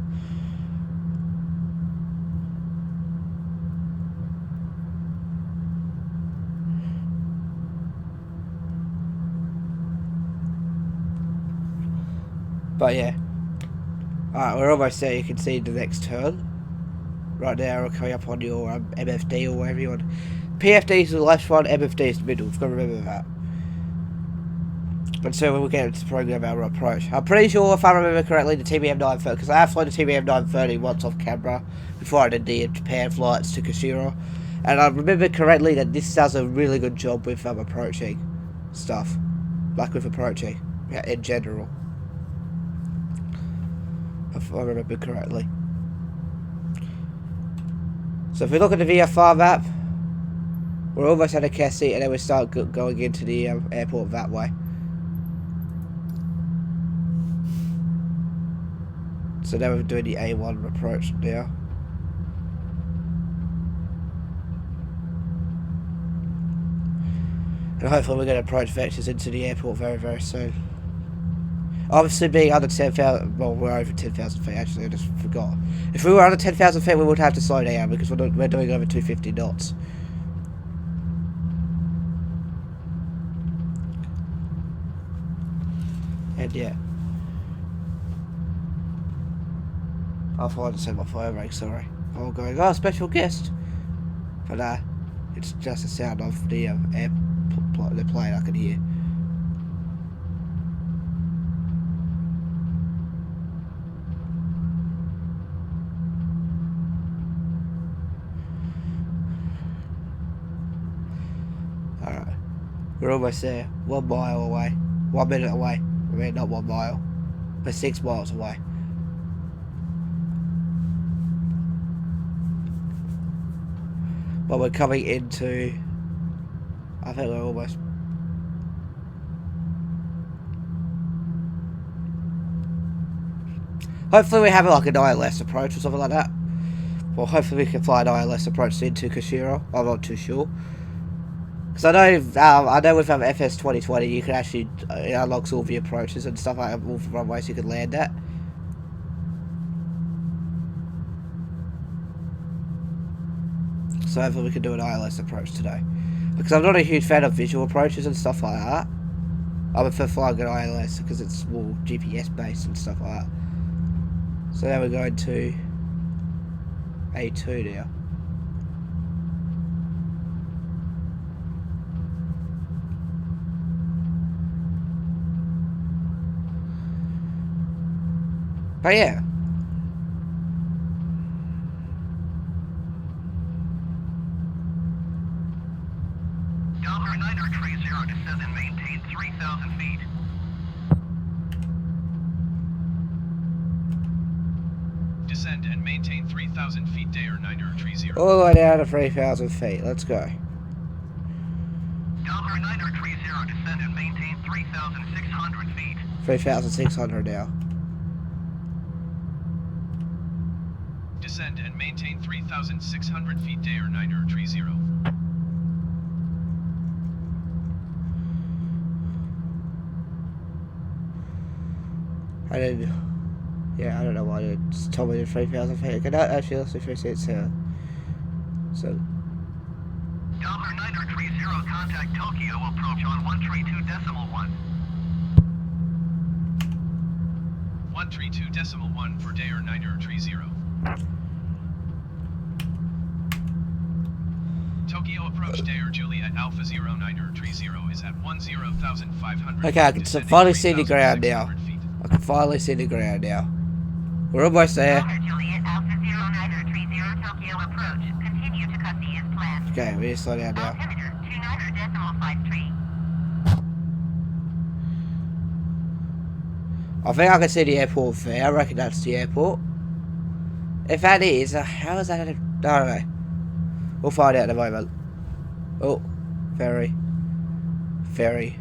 But yeah. Alright, we're almost there. You can see the next turn. Right now, we're coming up on your MFD or whatever you want. PFD is the left one, MFD is the middle. You've got to remember that. And so we'll get into the program our approach. I'm pretty sure, if I remember correctly, the TBM930, because I have flown the TBM930 once off camera before I did the Japan flights to Kushiro. And I remember correctly that this does a really good job with approaching stuff. Like with approaching, yeah, in general. If I remember correctly. So if we look at the VFR map, we're almost at Akesi, and then we start going into the airport that way. So now we're doing the A1 approach now. And hopefully we're going to approach vectors into the airport very, very soon. Obviously being under 10,000, well, we're over 10,000 feet actually, I just forgot. If we were under 10,000 feet we would have to slow down because we're doing over 250 knots. And yeah. I forgot to send my fire break, sorry. I'm going, oh, special guest. But It's just the sound of the the plane I can hear. Alright. We're almost there. 1 mile away. 1 minute away. I mean, not 1 mile. We're 6 miles away. But we're coming into... I think we're almost... Hopefully we have like an ILS approach or something like that. Well, hopefully we can fly an ILS approach into Kushiro. I'm not too sure. Because I know with FS 2020 you can actually it unlocks all the approaches and stuff like that, all the runways you can land at. So hopefully we can do an ILS approach today. Because I'm not a huge fan of visual approaches and stuff like that. I prefer flying an ILS because it's more GPS based and stuff like that. So now we're going to A2 now. But yeah. JA0930 descend and maintain 3,000 feet. Descend and maintain 3,000 feet, JA0930. All the way down to 3,000 feet. Let's go. JA0930 descend and maintain 3,600 feet. 3,600 now. Descend and maintain 3,600 feet, JA0930. I didn't. Yeah, I don't know why it just told me to 3,000 feet. Okay, no, actually, let's do 3,600. So. JA0930 contact Tokyo approach on 132.1. 132.1 for JA0930. Tokyo approach Dair Juliet Alpha 0930 is at 10,500. Okay, I can finally see the ground now. I can finally see the ground now. We're almost there. Juliet Alpha 0930 Tokyo approach. Continue to copy as planned. Okay, we need to slow down now. Altimeter 29.53. I think I can see the airport there. I reckon that's the airport. If that is, how is that? I don't know. We'll find out in a moment. Oh, ferry. Ferry.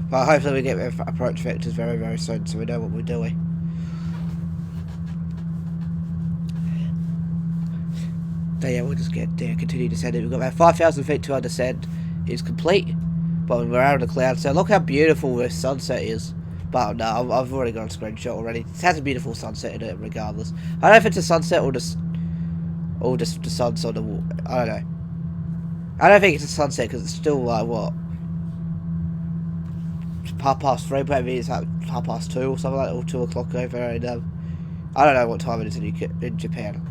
But hopefully we get approach vectors very, very soon so we know what we're doing. So yeah, we'll just get there, continue descending. We've got about 5,000 feet to our descent is complete. But we're out of the clouds, so look how beautiful this sunset is. But no, I've already got a screenshot already. It has a beautiful sunset in it regardless. I don't know if it's a sunset or just the sun's on the wall. I don't know. I don't think it's a sunset because it's still like what? It's 3:30, maybe it's like 2:30 or something like that, or 2 o'clock over and I don't know what time it is in Japan.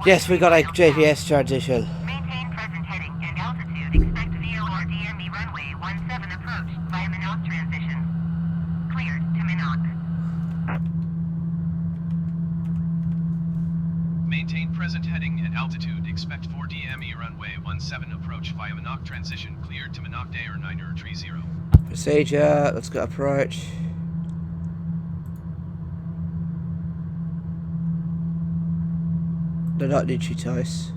Yes, we got a GPS transition. Maintain present heading and altitude. Expect VOR DME runway 17 approach via Minot transition. Cleared to Minot. Maintain present heading and altitude. Expect 4 DME runway 17 approach via Minot transition. Cleared to Minot JA0930. Procedure. Let's go approach. No, not new Chitose.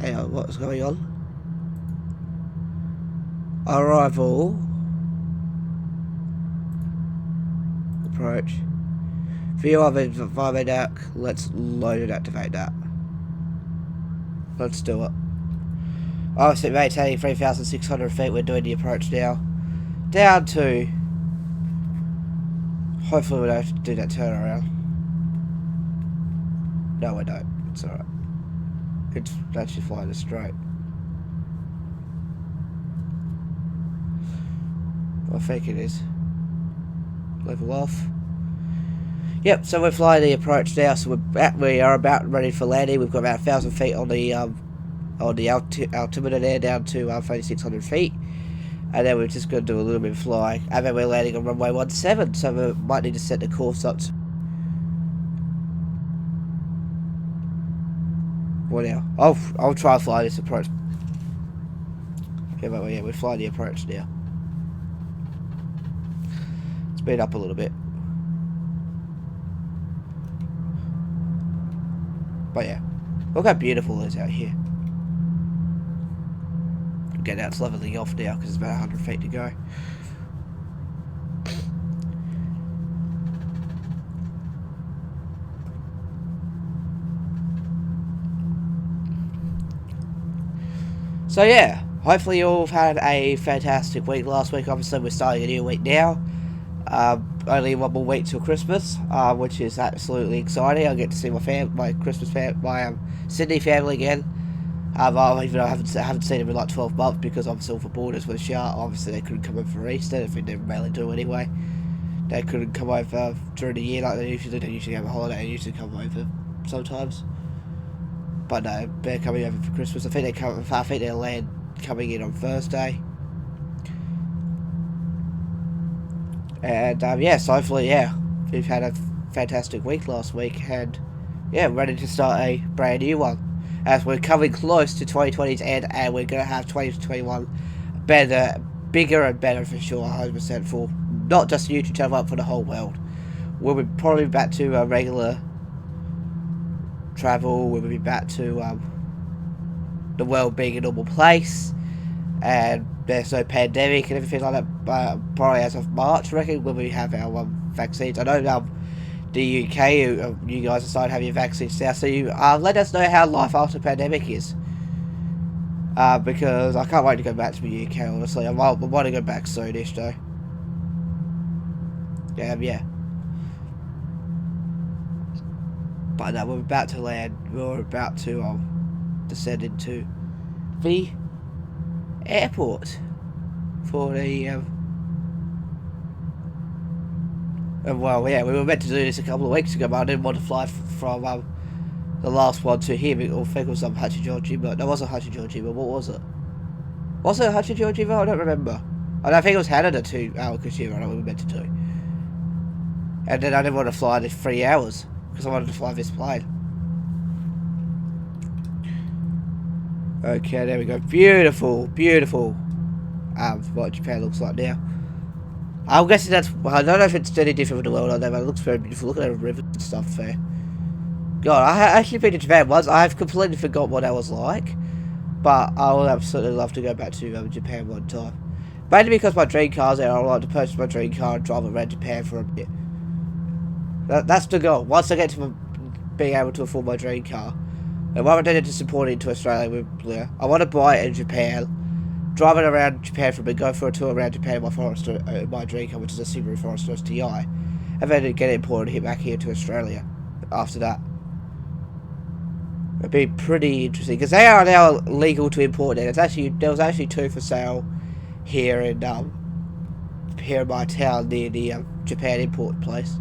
Hang on, what's going on? Arrival. Approach. View of environment. Let's load and activate that. Let's do it. Obviously maintaining 3,600 feet, we're doing the approach now. Down to Hopefully we don't have to do that turnaround. No, we don't. It's alright. It's actually flying us straight. I think it is. Level off. Yep, so we're flying the approach now, so we are about ready for landing. We've got about 1,000 feet on the altimeter there, down to 3,600 feet. And then we're just going to do a little bit of flying. And then we're landing on runway 17, so we might need to set the course up to... What now? I'll try and fly this approach. Yeah, but yeah, we're flying the approach now. Speed up a little bit. But yeah, look how beautiful it is out here. Okay, now it's leveling off now because it's about 100 feet to go. So yeah, hopefully you all have had a fantastic week last week. Obviously we're starting a new week now. Only one more week till Christmas, which is absolutely exciting. I get to see my Sydney family again. Even though I haven't seen them in like 12 months because obviously all the borders were shut. Obviously they couldn't come over for Easter, if they never really do anyway. They couldn't come over during the year like they usually do. They usually have a holiday. They usually come over sometimes. But no, they're coming over for Christmas. I think they'll land coming in on Thursday. And yeah, so hopefully, yeah, we've had a fantastic week last week, and yeah, ready to start a brand new one. As we're coming close to 2020's end, and we're going to have 2021 better, bigger and better for sure, 100% for not just YouTube channel, but for the whole world. We'll be probably back to regular travel. We'll be back to the world being a normal place, and there's no pandemic and everything like that. But probably as of March, I reckon, when we have our vaccines. I know the UK, you guys are starting to have your vaccines now, so you let us know how life after pandemic is. Because I can't wait to go back to the UK, honestly. I want to go back soonish, though. Yeah. But no, we're about to land. We're about to descend into the airport for the well, yeah, we were meant to do this a couple of weeks ago, but I didn't want to fly from the last one to here. I think it was Hachijojima, but no, it wasn't Hachijojima. What was it? Was it Hachijojima? I don't remember. I think it was Haneda to Kushiro. I know we were meant to do. And then I didn't want to fly the 3 hours because I wanted to fly this plane. Okay, there we go. Beautiful, beautiful. What Japan looks like now. I'm guessing that's... I don't know if it's any different from the world out there, but it looks very beautiful. Look at the rivers and stuff there. God, I actually been to Japan once. I've completely forgot what that was like. But I would absolutely love to go back to Japan one time. Mainly because my dream car's there. I would like to purchase my dream car and drive around Japan for a bit. That's the goal. Once I get to being able to afford my dream car. And what I did to support it into Australia with Blair, I want to buy it in Japan. Drive it around Japan for a bit, go for a tour around Japan in my dream car, which is a Subaru Forester STI, and then get it imported here back here to Australia after that. It'd be pretty interesting because they are now legal to import it. There was actually 2 for sale here in my town near the Japan import place.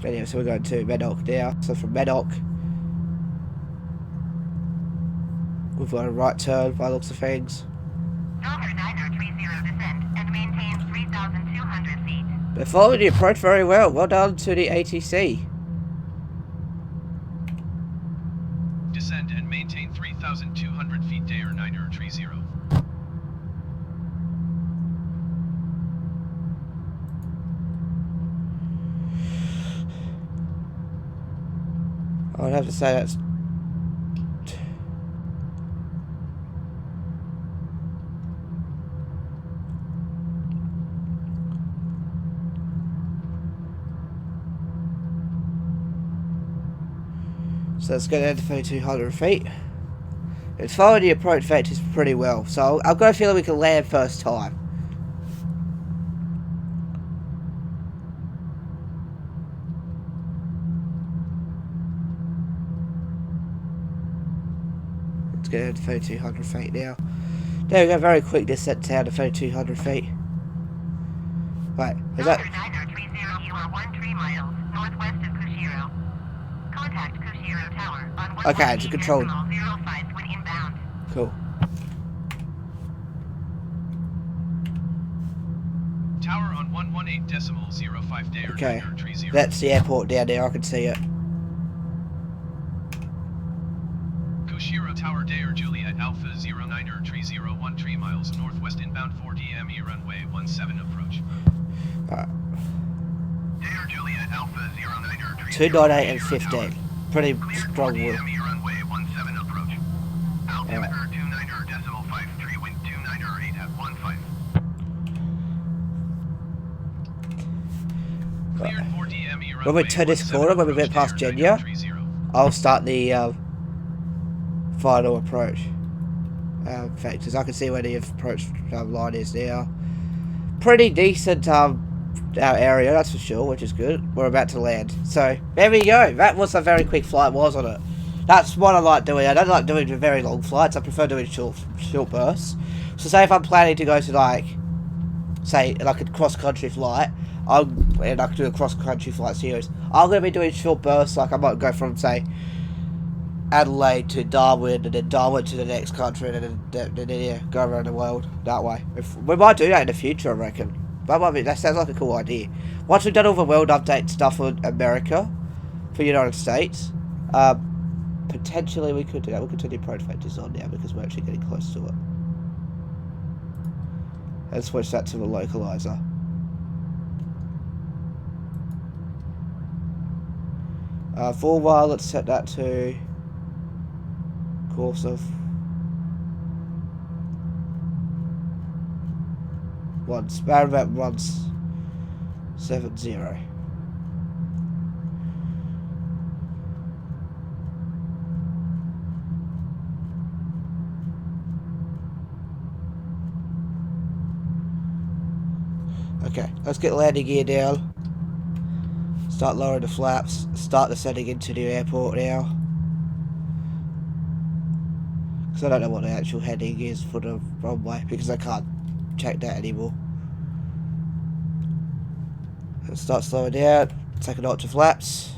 Anyway, so we're going to Medok now. So from Medok, we've got a right turn by the looks of things. Delta 9030 descend and maintain 3,200 feet. They're following the approach very well. Well done to the ATC. Descend and maintain 3,200 feet, JA0930. I would have to say that's... So let's go down to 3,200 feet. It's following the approach vectors pretty well, so I've got a feeling we can land first time. get down to 3,200 feet now. There we go, very quick descent down to 3,200 feet. Right, is that... 930, you are 13 miles northwest of Kushiro. Contact Kushiro Tower on Okay, it's a control. 118.05 when inbound. Cool. Tower on 118.05 day or Okay, 930. that's the airport down there, I can see it. Kushiro Tower day or Juliet Alpha 0930 13 miles northwest inbound 4 DME runway 17 approach. Alright. Day or Juliet Alpha 0930 298 and 15. Pretty strong wind. DME runway 17 approach. Altimeter 29.53 wind 298 at 15. Cleared 4 DME runway When we turn this 17 corner, when we approach, get past day or Genya, 930. I'll start the final approach. In fact, as I can see where the approach line is now. Pretty decent area, that's for sure, which is good. We're about to land. So, there we go. That was a very quick flight, wasn't it? That's what I like doing. I don't like doing very long flights. I prefer doing short bursts. So, say if I'm planning to go to, like, say, like a cross-country flight, and I could do a cross-country flight series, I'm going to be doing short bursts. Like, I might go from, say, Adelaide to Darwin, and then Darwin to the next country, and then yeah, go around the world that way. We might do that in the future, I reckon. That sounds like a cool idea. Once we've done all the world update stuff for America, for the United States, potentially we could do that. We could turn the approach vectors on now because we're actually getting close to it. And switch that to the localizer. For a while, let's set that to course of 170. Okay, let's get landing gear down. Start lowering the flaps. Start descending into the airport now. Because I don't know what the actual heading is for the runway, because I can't check that anymore. Let's start slowing down. Take a notch of flaps.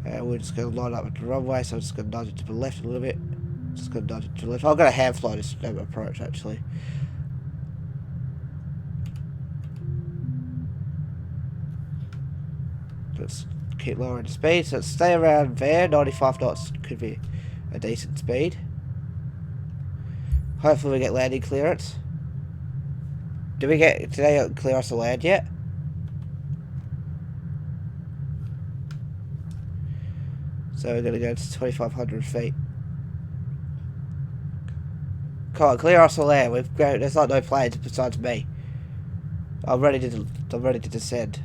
And we're just going to line up with the runway, so I'm just going to nudge it to the left a little bit. Just going to nudge it to the left. I'm going to hand fly this approach actually. Let's keep lowering the speed, so let's stay around there. 95 knots could be a decent speed. Hopefully we get landing clearance. Did they clear us to land yet? So we're gonna go to 2,500 feet. Come on, clear us to land. There's like no planes besides me. I'm ready to descend.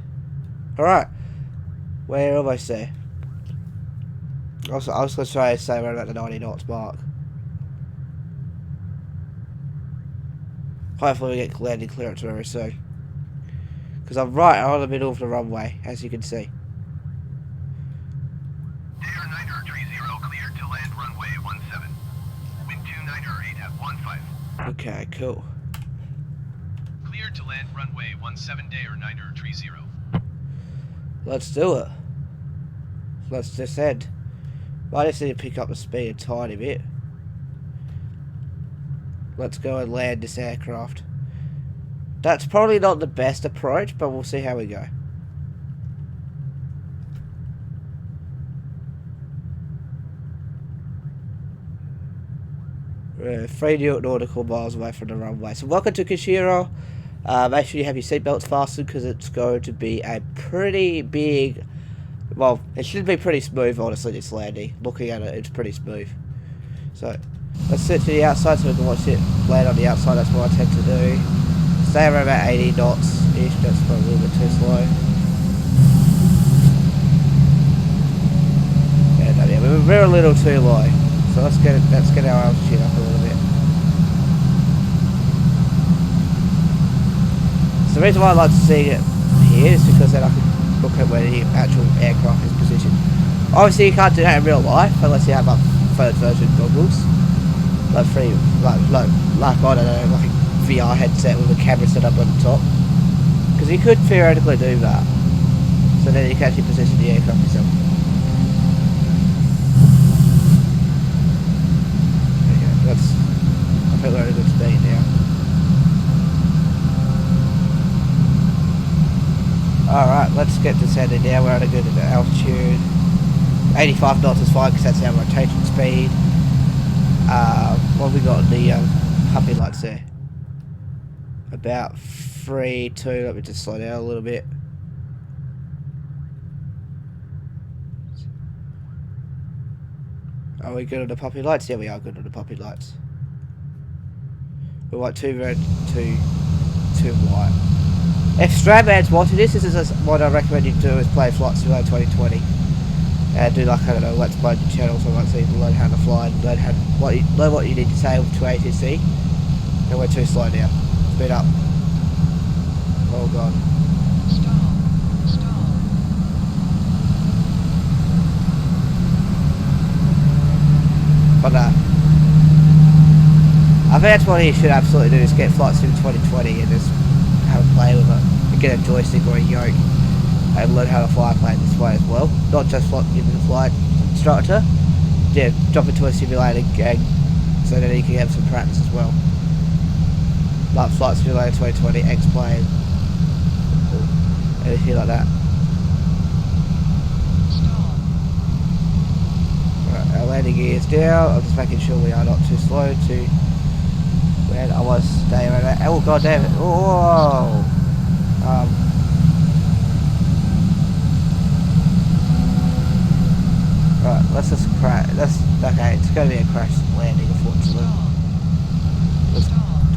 Alright. We're almost there. I was going to try and say we're at the 90 knots mark. Hopefully we get landing clearance very soon. Because I'm right on the middle of the runway, as you can see. Air 930 cleared to land runway 17. Wind 298 at 15. Okay, cool. Cleared to land runway 17 day or 930. Let's do it. Let's descend. I just need to pick up the speed a tiny bit. Let's go and land this aircraft. That's probably not the best approach, but we'll see how we go. 3 nautical miles away from the runway. So welcome to Kushiro. Make sure you have your seatbelts fastened because it's going to be a pretty big... Well, it should be pretty smooth, honestly, this landing. Looking at it, it's pretty smooth. So, let's sit to the outside so we can watch it land on the outside. That's what I tend to do. Stay around about 80 knots-ish. That's probably a little bit too slow. Yeah, we're a little too low. So let's get our altitude up a little bit. So the reason why I like to see it here is because then I can look at where the actual aircraft is positioned. Obviously, you can't do that in real life unless you have like third version goggles, like I don't know, like a VR headset with a camera set up on the top. Because you could theoretically do that, so then you can actually position the aircraft yourself. Okay, I think we're at a good speed now. Alright, let's get descended now. We're at a good altitude. 85 knots is fine because that's our rotation speed. What have we got? The puppy lights there. About 3-2. Let me just slow down a little bit. Are we good on the puppy lights? Yeah, we are good on the puppy lights. We want too red, too white. If Stradman's watching this is what I recommend you do is play Flight Simulator 2020. And do like, I don't know, Let's Play the channel so you can learn how to fly and learn what you need to say to ATC. And we're too slow now. Speed up. Oh god. Stall. But I think that's what you should absolutely do, is get Flight Sim 2020 and just have a play with it. And get a joystick or a yoke and learn how to fly a plane this way as well. Not just giving the flight instructor. Yeah, jump into a simulator gang so that you can have some practice as well. Like Flight Simulator 2020, X-Plane, anything like that. Right, our landing gear is down. I'm just making sure we are not too slow to when I was staying right there. Oh god damn it. Oh, right, let's just crash. Okay, it's going to be a crash landing, unfortunately. Let's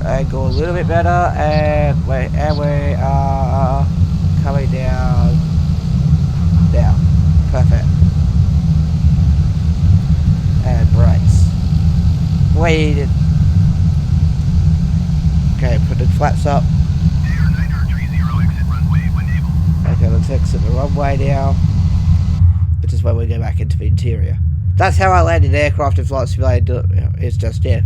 angle a little bit better, and we are coming down. Down. Perfect. And brakes. Waited. Okay, put the flaps up. JA0930 exit runway when able. Okay, let's exit the runway now. Which is where we go back into the interior. That's how I landed an aircraft in Flight Simulator. It's just, yeah.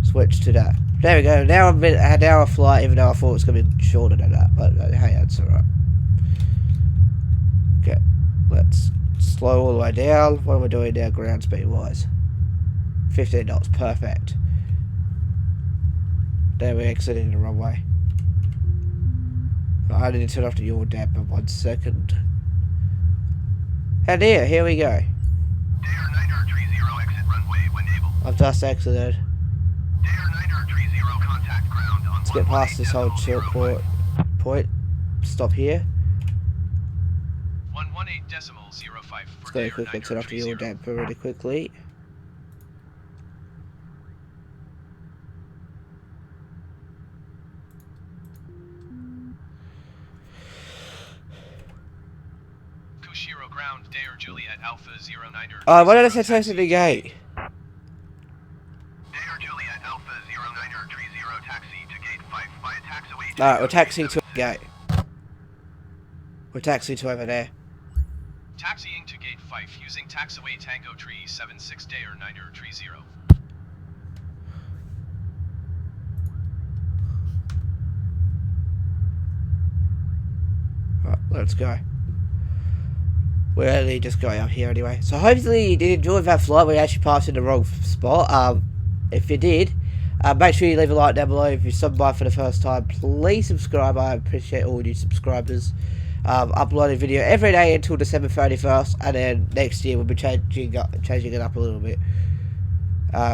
Switch to that. There we go. Now I'm an hour flight, even though I thought it was going to be shorter than that. But hey, that's alright. Okay, let's slow all the way down. What are we doing now ground speed wise? 15 knots, perfect. There we're exiting the runway. I need to turn off the yaw damper 1 second. And here we go. JA0930 exit runway when able. I've just exited. JA0930 contact ground on Let's get past this whole chill point. Stop here. 118.05 Let's for go quickly turn off the yaw damper really quickly. Kushiro ground, Dare Juliet Alpha 0930. Why did I say toast to the gate? Dare Juliet Alpha 0930 taxi to gate 5 via taxiway. Alright, we're taxiing to a gate. We're taxiing to over there. Taxiing to gate 5 using taxiway Tango Tree 76 Dare 930. Alright, let's go. We're only just going up here anyway. So hopefully you did enjoy that flight. We actually passed in the wrong spot. If you did, make sure you leave a like down below. If you're subbed by for the first time, please subscribe. I appreciate all new subscribers. Uploading video every day until December 31st, and then next year we'll be changing it up a little bit.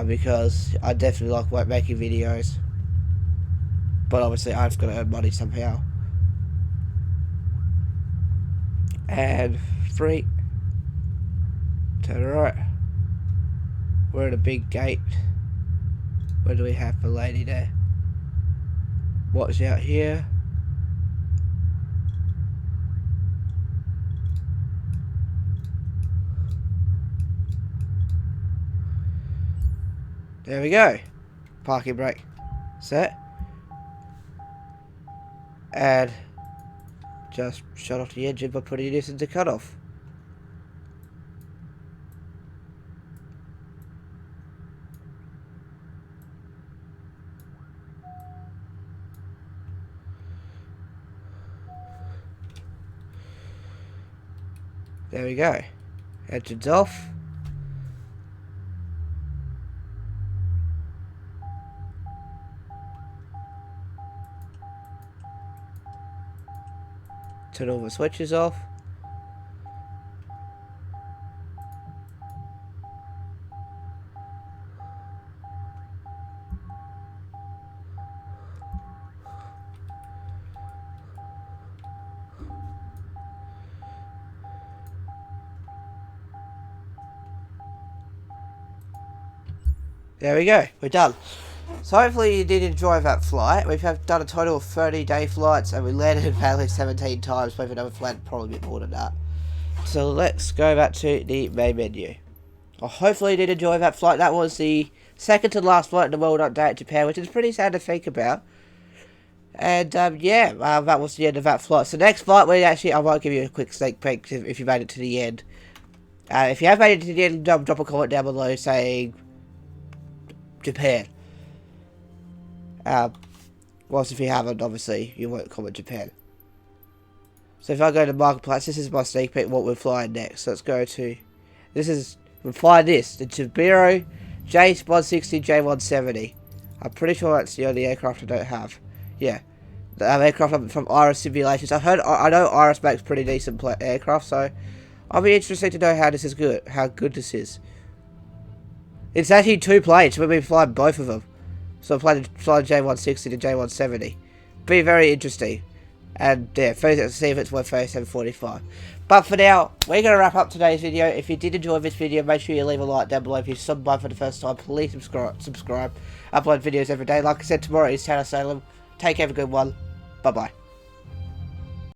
Because I definitely like making videos. But obviously I've got to earn money somehow. And 3. Turn right. We're at a big gate. What do we have for lady there? Watch out here. There we go. Parking brake. Set. And just shut off the engine by putting this into cutoff. There we go. Engine's off. Turn all the switches off. There we go, we're done. So hopefully you did enjoy that flight. We've done a total of 30-day flights and we landed in Valley 17 times, but another flight probably a bit more than that. So let's go back to the main menu. Well, hopefully you did enjoy that flight. That was the second to last flight in the world update to Japan, which is pretty sad to think about. And yeah, that was the end of that flight. So next flight, I won't give you a quick sneak peek if you made it to the end. If you have made it to the end, drop a comment down below saying Japan. Whilst if you haven't, obviously, you won't comment Japan. So if I go to Marketplace, this is my sneak peek what we're flying next. So let's go to, we'll fly this, the Kushiro J160 J170. I'm pretty sure that's the only aircraft I don't have. Yeah. The aircraft from Iris Simulations. I know Iris makes pretty decent aircraft, so I'll be interested to know how good this is. It's actually two planes, so we'll be flying both of them. So I'm flying J160 to J170. Be very interesting. And yeah, let's see if it's worth 37.45. But for now, we're going to wrap up today's video. If you did enjoy this video, make sure you leave a like down below. If you're subbed by for the first time, please subscribe. Upload videos every day. Like I said, tomorrow is Tanner Salem. Take care, have a good one. Bye-bye.